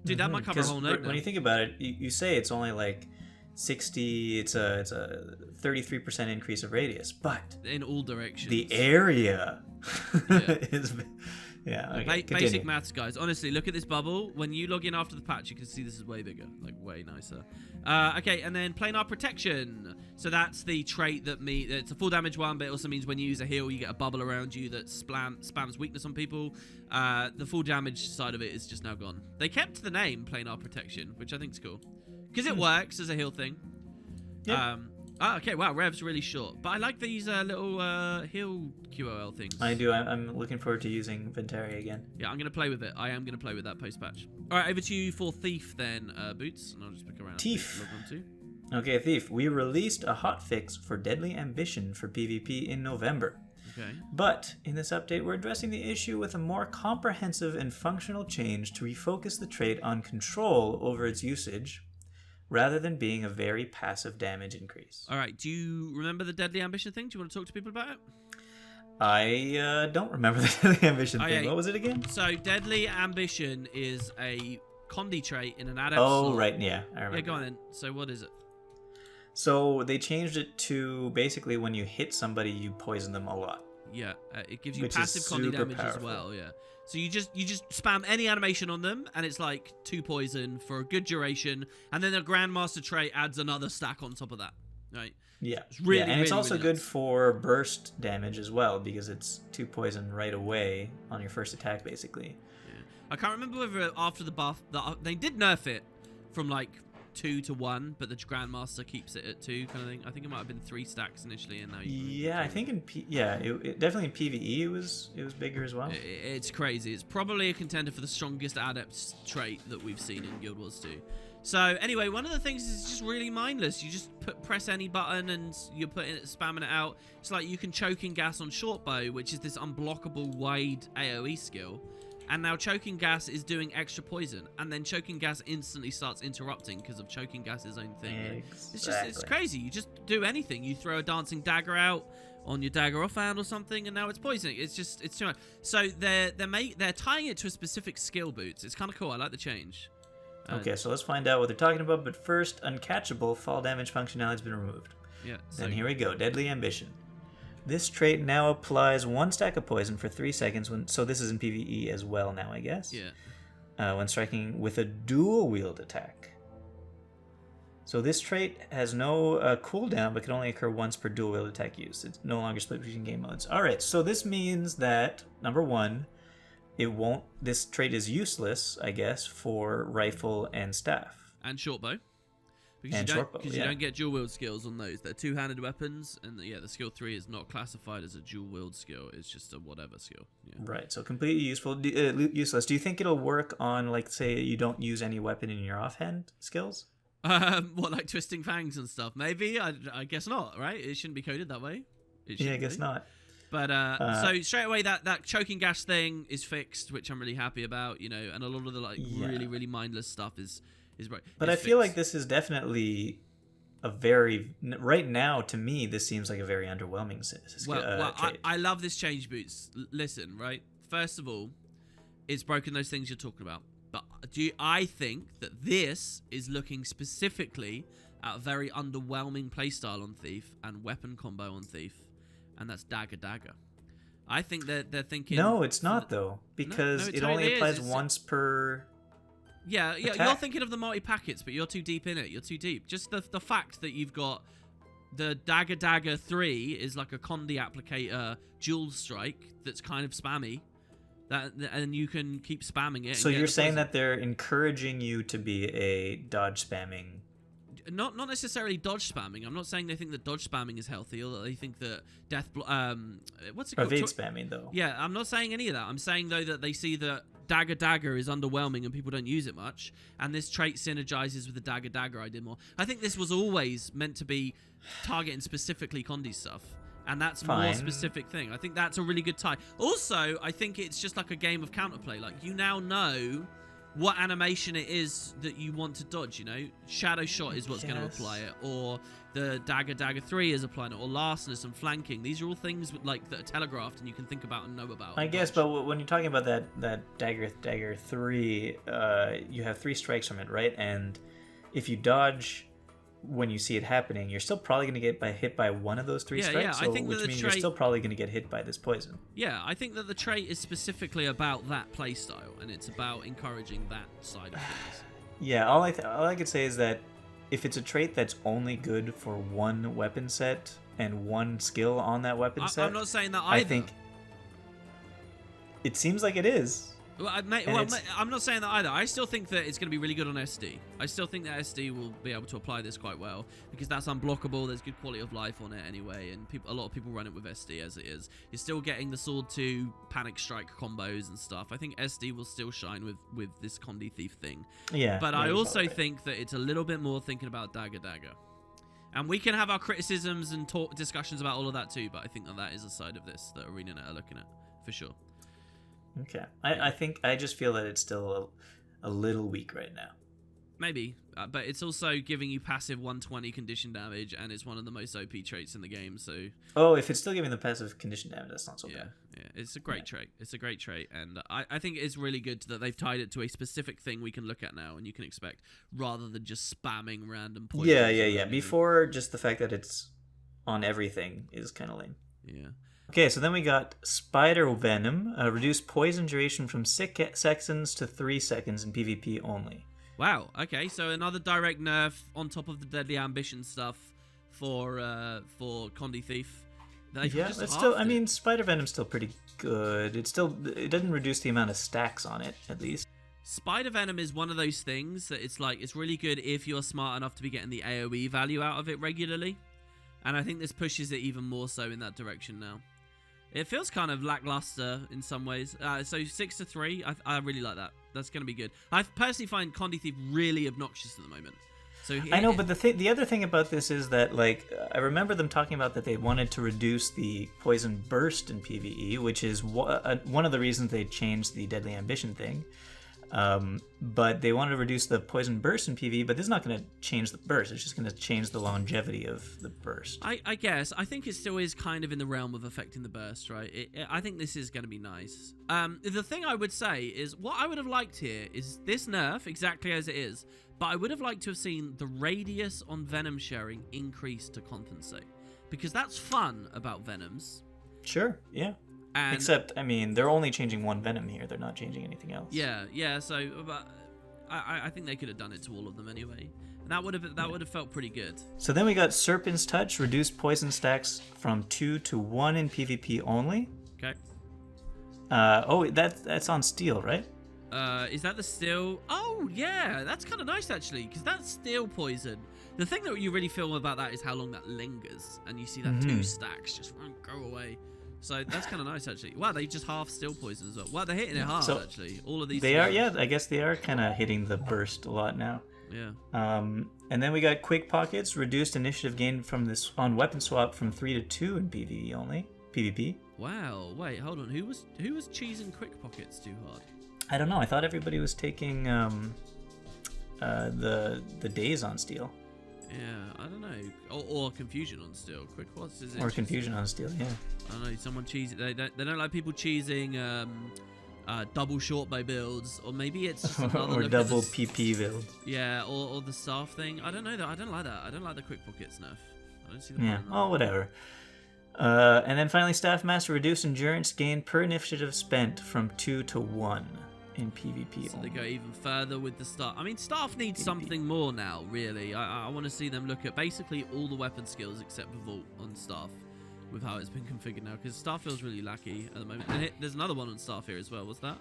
Dude, that might cover a whole note now. When you think about it, you say it's only like 60, it's a 33% increase of radius, but in all directions. The area is... Yeah, okay, basic maths, guys. Honestly, look at this bubble. When you log in after the patch, you can see this is way bigger, like way nicer. Okay, and then planar protection. So that's the trait that it's a full damage one, but it also means when you use a heal, you get a bubble around you that spams weakness on people. The full damage side of it is just now gone. They kept the name planar protection, which I think is cool because it works as a heal thing. Yeah. Okay, wow, Rev's really short. But I like these little heal QOL things. I do. I'm looking forward to using Ventari again. Yeah, I'm going to play with it. I am going to play with that post-patch. All right, over to you for Thief then, Boots. And I'll just pick around. Thief. Okay, Thief. We released a hotfix for Deadly Ambition for PvP in November. Okay. But in this update, we're addressing the issue with a more comprehensive and functional change to refocus the trait on control over its usage, rather than being a very passive damage increase. All right, do you remember the Deadly Ambition thing? Do you want to talk to people about it? I don't remember the Deadly Ambition thing. Yeah. What was it again? So, Deadly Ambition is a Condi trait in an adept slot. Right, yeah. I remember. Yeah, go on then. So, what is it? So, they changed it to basically when you hit somebody, you poison them a lot. Yeah, it gives you passive Condi damage as well, yeah. So you just spam any animation on them, and it's like 2 poison for a good duration, and then the Grandmaster trait adds another stack on top of that, right? Yeah, it's really, and it's really, also really good nice. for burst damage as well, because it's 2 poison right away on your first attack, basically. Yeah. I can't remember whether after the buff, they did nerf it from like 2 to 1, but the Grandmaster keeps it at 2 kind of thing. I think it might have been 3 stacks initially, and now I think it definitely in PvE it was bigger as well. It's crazy. It's probably a contender for the strongest adept trait that we've seen in Guild Wars 2. So anyway, one of the things is just really mindless. You just press any button and you're spamming it out. It's like you can choking gas on Shortbow, which is this unblockable wide AoE skill. And now Choking Gas is doing extra poison, and then Choking Gas instantly starts interrupting because of Choking Gas's own thing. Exactly. It's crazy. You just do anything. You throw a dancing dagger out on your dagger offhand or something, and now it's poisoning. It's too much. So they're tying it to a specific skill, Boots. It's kind of cool. I like the change. Okay, so let's find out what they're talking about. But first, uncatchable fall damage functionality has been removed. Yeah. Then here we go. Deadly Ambition. This trait now applies 1 stack of poison for 3 seconds. So this is in PvE as well now, I guess. Yeah. When striking with a dual wield attack. So this trait has no cooldown, but can only occur once per dual wield attack use. It's no longer split between game modes. All right, so this means that number 1, this trait is useless, I guess, for rifle and staff and shortbow. Because you don't get dual wield skills on those. They're 2-handed weapons, and the skill 3 is not classified as a dual wield skill. It's just a whatever skill. Yeah. Right. So completely useless. Do you think it'll work on, like, say you don't use any weapon in your offhand skills? What, like twisting fangs and stuff? Maybe. I guess not. Right? It shouldn't be coded that way. I guess not. But so straight away that choking gas thing is fixed, which I'm really happy about. And a lot of the really really mindless stuff is right. But I feel like this is definitely a very... Right now, to me, this seems like a very underwhelming trait. I love this change, Boots. Listen, right? First of all, it's broken those things you're talking about. But I think that this is looking specifically at a very underwhelming playstyle on Thief and weapon combo on Thief, and that's Dagger Dagger. I think that they're thinking... No, it's not, though, because it only applies once per... Yeah, attack. You're thinking of the multi-packets, but you're too deep in it. You're too deep. Just the fact that you've got the Dagger Dagger 3 is like a Condi applicator dual strike that's kind of spammy. And you can keep spamming it. So you're saying that they're encouraging you to be a dodge spamming? Not necessarily dodge spamming. I'm not saying they think that dodge spamming is healthy, or that they think that what's it called? Evade spamming, though. Yeah, I'm not saying any of that. I'm saying though that they see that Dagger Dagger is underwhelming and people don't use it much, and this trait synergizes with the Dagger Dagger idea more. I think this was always meant to be targeting specifically Condi stuff. And that's a more specific thing. I think that's a really good tie. Also, I think it's just like a game of counterplay. Like, you now know what animation it is that you want to dodge, you know? Shadow Shot is what's going to apply it. Or the Dagger Dagger 3 is applying it. Or Larcenous and Flanking. These are all things like that are telegraphed and you can think about and know about. I guess, but when you're talking about that Dagger 3, you have 3 strikes from it, right? And if you dodge... when you see it happening, you're still probably going to get hit by one of those 3 strikes, I think which means you're still probably going to get hit by this poison. Yeah, I think that the trait is specifically about that playstyle, and it's about encouraging that side of things. Yeah, all I could say is that if it's a trait that's only good for one weapon set and one skill on that weapon set... I'm not saying that either. I think it seems like it is. Well, I'm not saying that either. I still think that it's going to be really good on SD. I still think that SD will be able to apply this quite well because that's unblockable. There's good quality of life on it anyway, and a lot of people run it with SD as it is. You're still getting the Sword 2 Panic Strike combos and stuff. I think SD will still shine with this Condi Thief thing. Yeah. But I also think that it's a little bit more thinking about Dagger Dagger. And we can have our criticisms and discussions about all of that too, but I think that is a side of this that ArenaNet are looking at, for sure. Okay. I just feel that it's still a little weak right now. Maybe, but it's also giving you passive 120 condition damage, and it's one of the most OP traits in the game, so... Oh, if it's still giving the passive condition damage, that's not so bad. Yeah, it's a great trait. It's a great trait, and I think it's really good that they've tied it to a specific thing we can look at now, and you can expect, rather than just spamming random points. Yeah. Before, just the fact that it's on everything is kind of lame. Yeah. Okay, so then we got Spider Venom, reduced poison duration from 6 seconds to 3 seconds in PvP only. Wow, okay, so another direct nerf on top of the Deadly Ambition stuff for Condi Thief. It's still, I mean, Spider Venom's still pretty good. It doesn't reduce the amount of stacks on it, at least. Spider Venom is one of those things that it's really good if you're smart enough to be getting the AoE value out of it regularly. And I think this pushes it even more so in that direction now. It feels kind of lackluster in some ways. So 6 to 3, I really like that. That's going to be good. I personally find Condi Thief really obnoxious at the moment. So I know, but the other thing about this is that, like, I remember them talking about that they wanted to reduce the poison burst in PvE, which is one of the reasons they changed the Deadly Ambition thing. But they wanted to reduce the poison burst in PvE, but this is not going to change the burst. It's just going to change the longevity of the burst. I guess. I think it still is kind of in the realm of affecting the burst, right? I think this is going to be nice. The thing I would say is what I would have liked here is this nerf exactly as it is, but I would have liked to have seen the radius on Venom sharing increase to compensate, because that's fun about Venoms. Sure, yeah. Except, I mean, they're only changing one Venom here. They're not changing anything else. Yeah. So, but I think they could have done it to all of them anyway. And that would have felt pretty good. So then we got Serpent's Touch, reduced poison stacks from 2 to 1 in PvP only. Okay. That's on Steel, right? Is that the Steel? Oh yeah, that's kind of nice actually, because that's Steel poison. The thing that you really feel about that is how long that lingers, and you see that 2 stacks just won't go away. So that's kind of nice, actually. Wow, they just half Steel poison as well. Wow, they're hitting it hard, actually. All of these. They are, yeah. I guess they are kind of hitting the burst a lot now. Yeah. And then we got Quick Pockets, reduced initiative gain from this on weapon swap from 3 to 2 in PvE only. PvP. Wow. Wait, hold on. Who was cheesing Quick Pockets too hard? I don't know. I thought everybody was taking the days on Steel. Yeah, I don't know. Or Confusion on Steel. Quick Pockets is or Confusion on Steel, yeah. I don't know. Someone cheesing. They don't like people cheesing double short bow builds, or maybe it's just another or look double at the, PP build. yeah, or the staff thing. I don't know that. I don't like that. I don't like the quick pockets nerf. I don't see the Yeah, point in that. well, whatever. And then finally, Staff Master reduced endurance gain per initiative spent from 2 to 1 in PvP. So they go even further with the staff. I mean, staff needs something more now, really. I want to see them look at basically all the weapon skills except for Vault on staff, with how it's been configured now, because staff feels really lacky at the moment. And there's another one on staff here as well. What's that?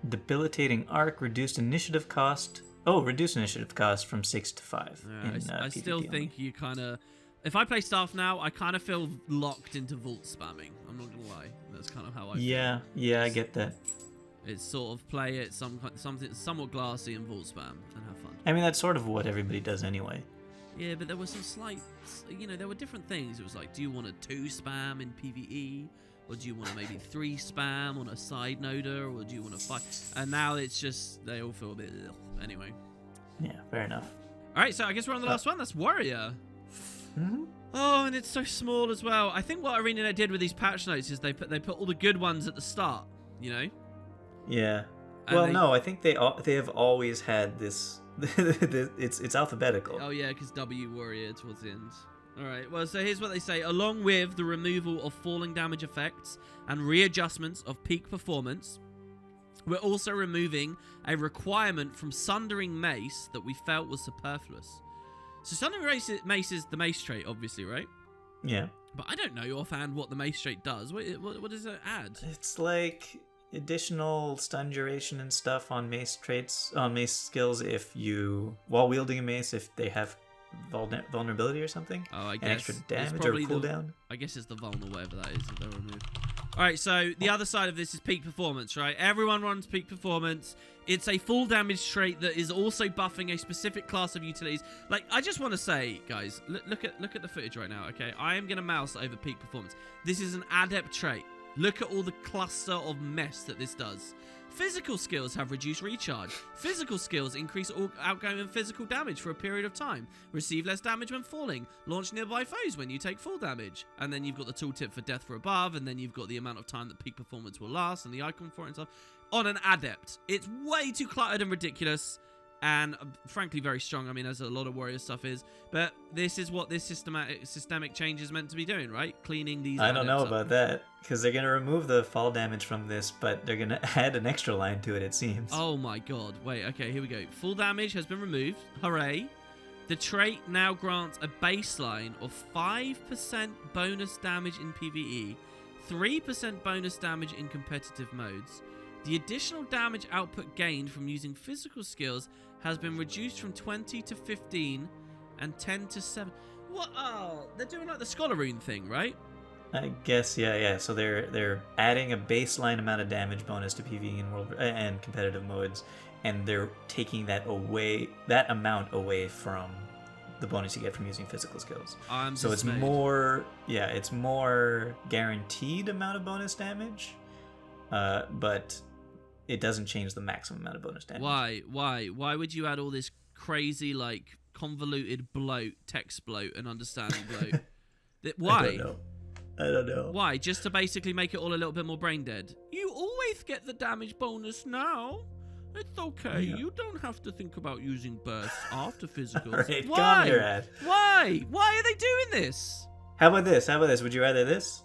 Debilitating Arc reduced initiative cost. Oh, reduced initiative cost from 6 to 5. I PvP still only. think you kind of... If I play staff now, I kind of feel locked into Vault spamming. I'm not going to lie. That's kind of how I feel. Yeah, I get that. It's sort of play it something somewhat glassy and Vault spam and have fun. I mean, that's sort of what everybody does anyway. Yeah, but there were some slight, there were different things. It was like, do you want a 2 spam in PvE? Or do you want to maybe 3 spam on a side noder? Or do you want a 5? And now it's just, they all feel a bit, ugh. Anyway. Yeah, fair enough. All right, so I guess we're on the last one. That's Warrior. Mm-hmm. Oh, and it's so small as well. I think what ArenaNet did with these patch notes is they put all the good ones at the start, you know? Yeah. And Well, no, I think they have always had this. it's alphabetical. Oh yeah, because W Warrior towards the end. Alright, well, so here's what they say. Along with the removal of falling damage effects and readjustments of peak performance, we're also removing a requirement from Sundering Mace that we felt was superfluous. So Sundering Mace is the mace trait, obviously, right? Yeah. But I don't know offhand what the mace trait does. What does it add? It's like additional stun duration and stuff on mace traits, on mace skills if you, while wielding a mace, if they have vulnerability or something. Oh, I and guess extra damage or probably cooldown. I guess it's the vuln or whatever that is that they'll remove. All right, so the other side of this is peak performance, right? Everyone runs peak performance. It's a full damage trait that is also buffing a specific class of utilities. Like, I just want to say, guys, look at the footage right now, okay? I am going to mouse over peak performance. This is an adept trait. Look at all the cluster of mess that this does. Physical skills have reduced recharge. Physical skills increase outgoing and physical damage for a period of time. Receive less damage when falling. Launch nearby foes when you take full damage. And then you've got the tooltip for death for above. And then you've got the amount of time that peak performance will last and the icon for it and stuff. On an adept. It's way too cluttered and ridiculous. And frankly, very strong. I mean, as a lot of warrior stuff is. But this is what this systemic change is meant to be doing, right? Cleaning these I don't know adepts about up. that, because they're going to remove the fall damage from this, but they're going to add an extra line to it, it seems. Oh my god. Wait, okay, here we go. Full damage has been removed. Hooray. The trait now grants a baseline of 5% bonus damage in PvE, 3% bonus damage in competitive modes. The additional damage output gained from using physical skills has been reduced from 20 to 15 and 10 to 7. What? Oh, they're doing like the Scholar Rune thing, right? I guess, yeah. So they're adding a baseline amount of damage bonus to PvE and competitive modes, and they're taking that amount away from the bonus you get from using physical skills. So it's more guaranteed amount of bonus damage, but it doesn't change the maximum amount of bonus damage. Why would you add all this crazy, like, convoluted bloat, text bloat, and understanding bloat? Why? I don't know. Why? Just to basically make it all a little bit more brain dead? You always get the damage bonus now. It's okay. Yeah. You don't have to think about using bursts after physicals. Right, Why? calm your ass. Why? Why are they doing this? How about this? Would you rather this?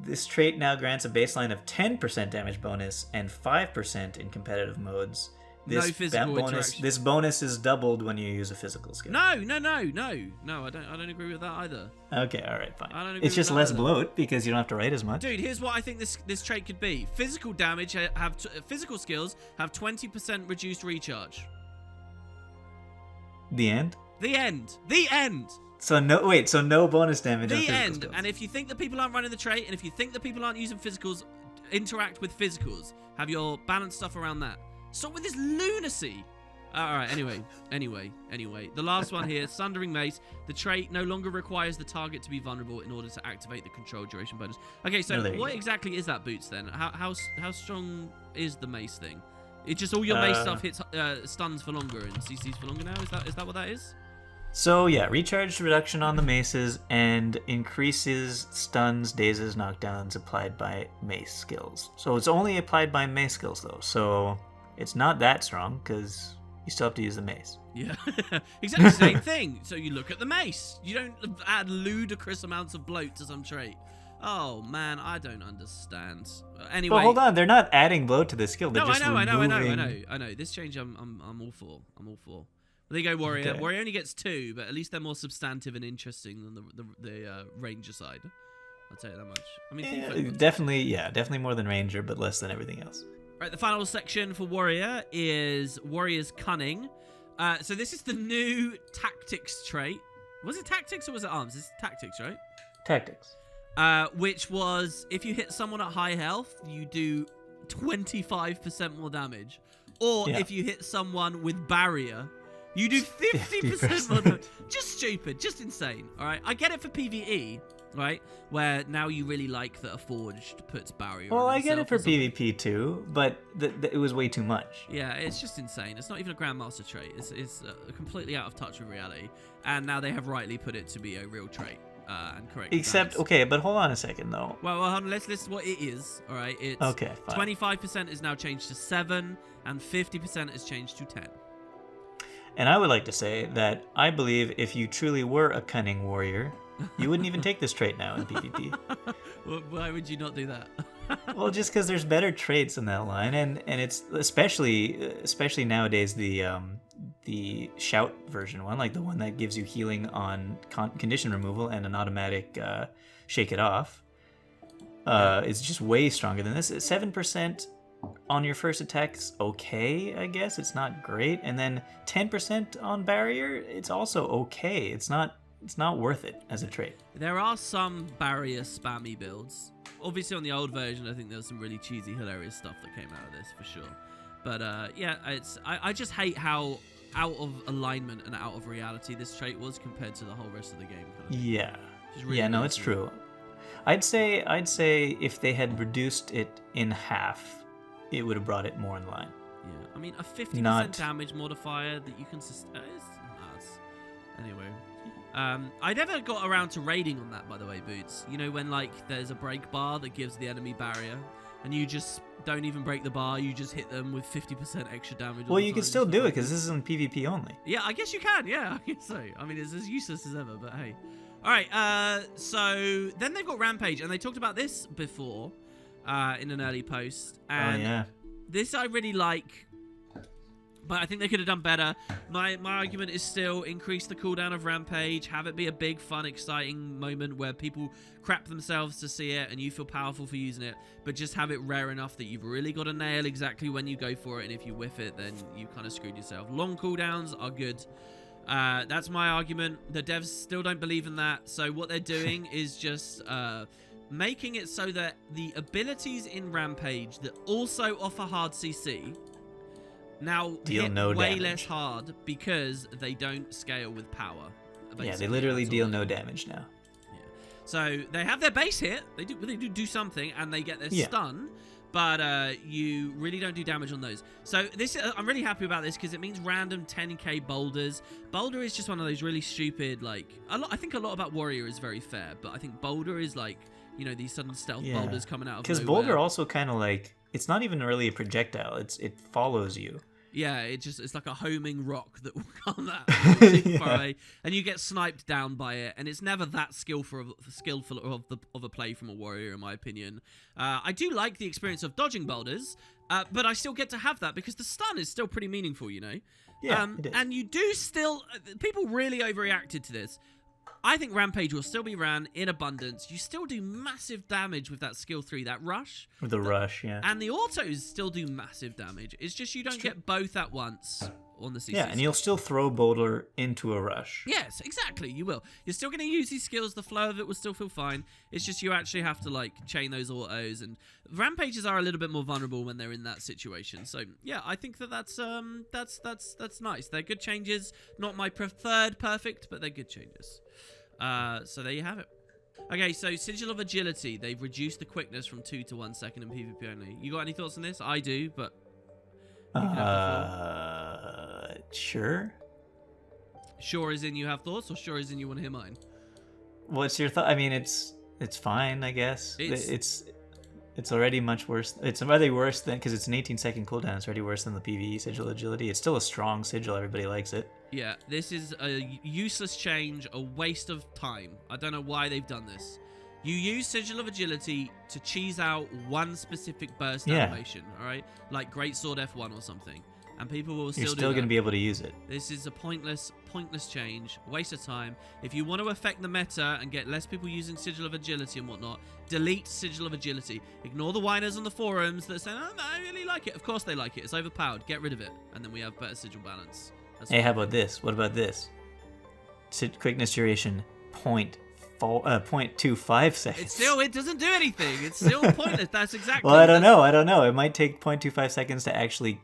This trait now grants a baseline of 10% damage bonus and 5% in competitive modes. No physical bonus. interaction. This bonus is doubled when you use a physical skill. No. I don't agree with that either. Okay, all right, fine. I don't agree It's just with that less either. bloat because you don't have to write as much. Dude, here's what I think this trait could be. Physical damage physical skills have 20% reduced recharge. The end. The end. So no bonus damage on The physical end. skills. And if you think that people aren't running the trait, and if you think that people aren't using physicals, interact with physicals. Have your balanced stuff around that. Stop with this lunacy. Alright, anyway. The last one here, Sundering Mace. The trait no longer requires the target to be vulnerable in order to activate the control duration bonus. Okay, so what exactly is that, Boots, then? How strong is the mace thing? It just all your mace stuff hits stuns for longer and CCs for longer now? Is that what that is? So yeah, recharge reduction on the maces and increases stuns, dazes, knockdowns applied by mace skills. So it's only applied by mace skills though. So it's not that strong because you still have to use the mace. Yeah, exactly the same thing. So you look at the mace. You don't add ludicrous amounts of bloat to some trait. Oh man, I don't understand. Anyway, but hold on, they're not adding bloat to the skill. They're just I know. removing... This change, I'm all for. I'm all for. There you go, Warrior. Okay. Warrior only gets 2, but at least they're more substantive and interesting than the Ranger side. I'll tell you that much. I mean, definitely more than Ranger, but less than everything else. Right, the final section for Warrior is Warrior's Cunning. So this is the new Tactics trait. Was it Tactics or was it Arms? It's Tactics, right? Tactics. Which was, if you hit someone at high health, you do 25% more damage. Or if you hit someone with Barrier, you do 50% more damage. Just stupid, just insane, all right? I get it for PvE, right? Where now you really like that a Forged puts Barrier on I get it for something. PvP too, but it was way too much. Yeah, it's just insane. It's not even a Grandmaster trait. It's completely out of touch with reality. And now they have rightly put it to be a real trait. And correct. Except, okay, but hold on a second though. Well, hold on, let's list what it is. All right, it's okay. 25% is now changed to 7, and 50% is changed to 10. And I would like to say that I believe if you truly were a cunning warrior, you wouldn't even take this trait now in PvP. Why would you not do that? Well, just because there's better traits in that line, and it's especially nowadays the shout version one, like the one that gives you healing on condition removal and an automatic shake it off, is just way stronger than this. 7% on your first attack's okay, I guess. It's not great, and then 10% on barrier, it's also okay. It's not worth it as a trait. There are some barrier spammy builds. Obviously, on the old version, I think there was some really cheesy, hilarious stuff that came out of this for sure. But yeah, I just hate how out of alignment and out of reality this trait was compared to the whole rest of the game. Kind of yeah, really no, it's true. I'd say if they had reduced it in half, it would have brought it more in line. Yeah, I mean a 50% damage modifier that you can sustain. Anyway. I never got around to raiding on that, by the way, Boots. You know, when, like, there's a break bar that gives the enemy barrier, and you just don't even break the bar, you just hit them with 50% extra damage. Well, you can still do it, because this is in PvP only. Yeah, I guess you can, yeah, I guess so. I mean, it's as useless as ever, but hey. Alright, so then they've got Rampage, and they talked about this before in an early post. And this I really like, but I think they could have done better. My argument is still increase the cooldown of Rampage, have it be a big, fun, exciting moment where people crap themselves to see it and you feel powerful for using it, but just have it rare enough that you've really got to nail exactly when you go for it, and if you whiff it, then you kind of screwed yourself. Long cooldowns are good. That's my argument. The devs still don't believe in that, so what they're doing is just making it so that the abilities in Rampage that also offer hard CC now deal hit way damage. less hard because they don't scale with power. Yeah, they literally deal no damage now. Yeah. So they have their base hit. They do something, and they get their stun, but you really don't do damage on those. So this, I'm really happy about this because it means random 10k boulders. Boulder is just one of those really stupid, like I think a lot about Warrior is very fair, but I think Boulder is like, you know, these sudden stealth boulders coming out of nowhere. Because Boulder also kind of like, it's not even really a projectile. It follows you. Yeah, it's like a homing rock that will come that far away, and you get sniped down by it, and it's never that skillful of a play from a warrior, in my opinion. I do like the experience of dodging boulders, but I still get to have that because the stun is still pretty meaningful, you know. Yeah, it is. And you do still, people really overreacted to this. I think Rampage will still be ran in abundance. You still do massive damage with that skill 3, that rush. With the rush, yeah. And the autos still do massive damage. It's just you don't get both at once on the CC. Yeah, and you'll still throw Boulder into a rush. Yes, exactly, you will. You're still going to use these skills. The flow of it will still feel fine. It's just you actually have to, like, chain those autos. And Rampages are a little bit more vulnerable when they're in that situation. So, yeah, I think that's nice. They're good changes. Not my preferred perfect, but they're good changes. So there you have it. Okay, so Sigil of Agility. They've reduced the quickness from 2 to 1 second in PvP only. You got any thoughts on this? I do, but... Sure. Sure as in you have thoughts, or sure as in you want to hear mine? What's your thought? I mean, it's fine, I guess. It's already much worse. It's already worse than, because it's an 18-second cooldown. It's already worse than the PvE sigil agility. It's still a strong sigil. Everybody likes it. Yeah, this is a useless change, a waste of time. I don't know why they've done this. You use Sigil of Agility to cheese out one specific burst animation, all right? Like Great Sword F1 or something. And people will still do that. You're still going to be able to use it. This is a pointless change, waste of time. If you want to affect the meta and get less people using Sigil of Agility and whatnot, delete Sigil of Agility. Ignore the whiners on the forums that say, oh, no, I really like it. Of course they like it. It's overpowered. Get rid of it. And then we have better sigil balance. Hey, how about this? What about this? Quickness duration, 0.25 seconds. It doesn't do anything. It's still pointless. That's exactly. Well, I don't know. It might take 0.25 seconds to actually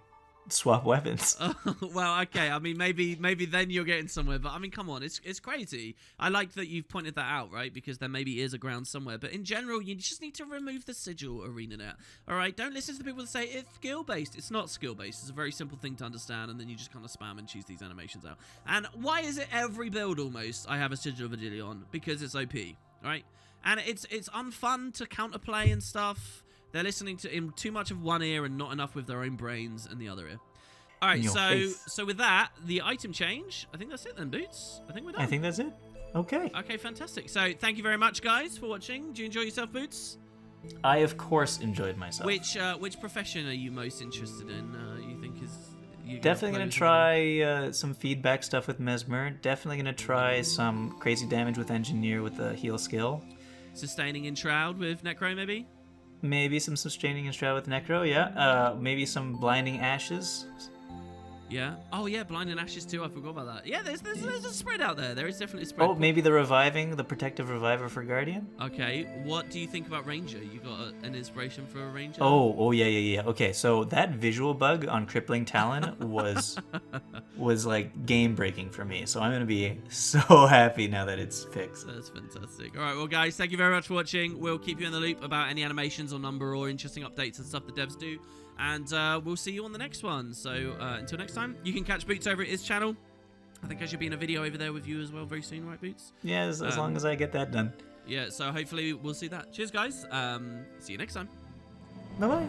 swap weapons. Well, okay. I mean, maybe then you're getting somewhere. But I mean, come on, it's crazy. I like that you've pointed that out, right? Because there maybe is a ground somewhere. But in general, you just need to remove the sigil arena net. All right. Don't listen to the people that say it's skill based. It's not skill based. It's a very simple thing to understand, and then you just kind of spam and choose these animations out. And why is it every build almost I have a sigil of agility on? Because it's OP, right? And it's unfun to counterplay and stuff. They're listening to in too much of one ear and not enough with their own brains in the other ear. All right, so with that, the item change, I think that's it then, Boots. I think we're done. I think that's it. Okay. Okay, fantastic. So thank you very much, guys, for watching. Do you enjoy yourself, Boots? I, of course, enjoyed myself. Which profession are you most interested in, you think is... Definitely going to try some feedback stuff with Mesmer. Definitely going to try some crazy damage with Engineer with the heal skill. Sustaining in Shroud with Necro, maybe? Maybe some sustaining in Shroud with Necro, yeah. Maybe some blinding ashes. Yeah. Oh, yeah, blinding ashes too. I forgot about that. Yeah, there's a spread out there. There is definitely a spread. Oh, maybe the reviving, the protective reviver for Guardian. Okay. What do you think about Ranger? You got an inspiration for a Ranger? Oh, yeah. Okay, so that visual bug on Crippling Talon was like game breaking for me. So I'm gonna be so happy now that it's fixed. That's fantastic. All right, well, guys, thank you very much for watching. We'll keep you in the loop about any animations or number or interesting updates and stuff the devs do. And we'll see you on the next one. So until next time, you can catch Boots over at his channel. I think I should be in a video over there with you as well very soon, right, Boots? Yeah, as long as I get that done. Yeah, so hopefully we'll see that. Cheers, guys. See you next time. Bye-bye.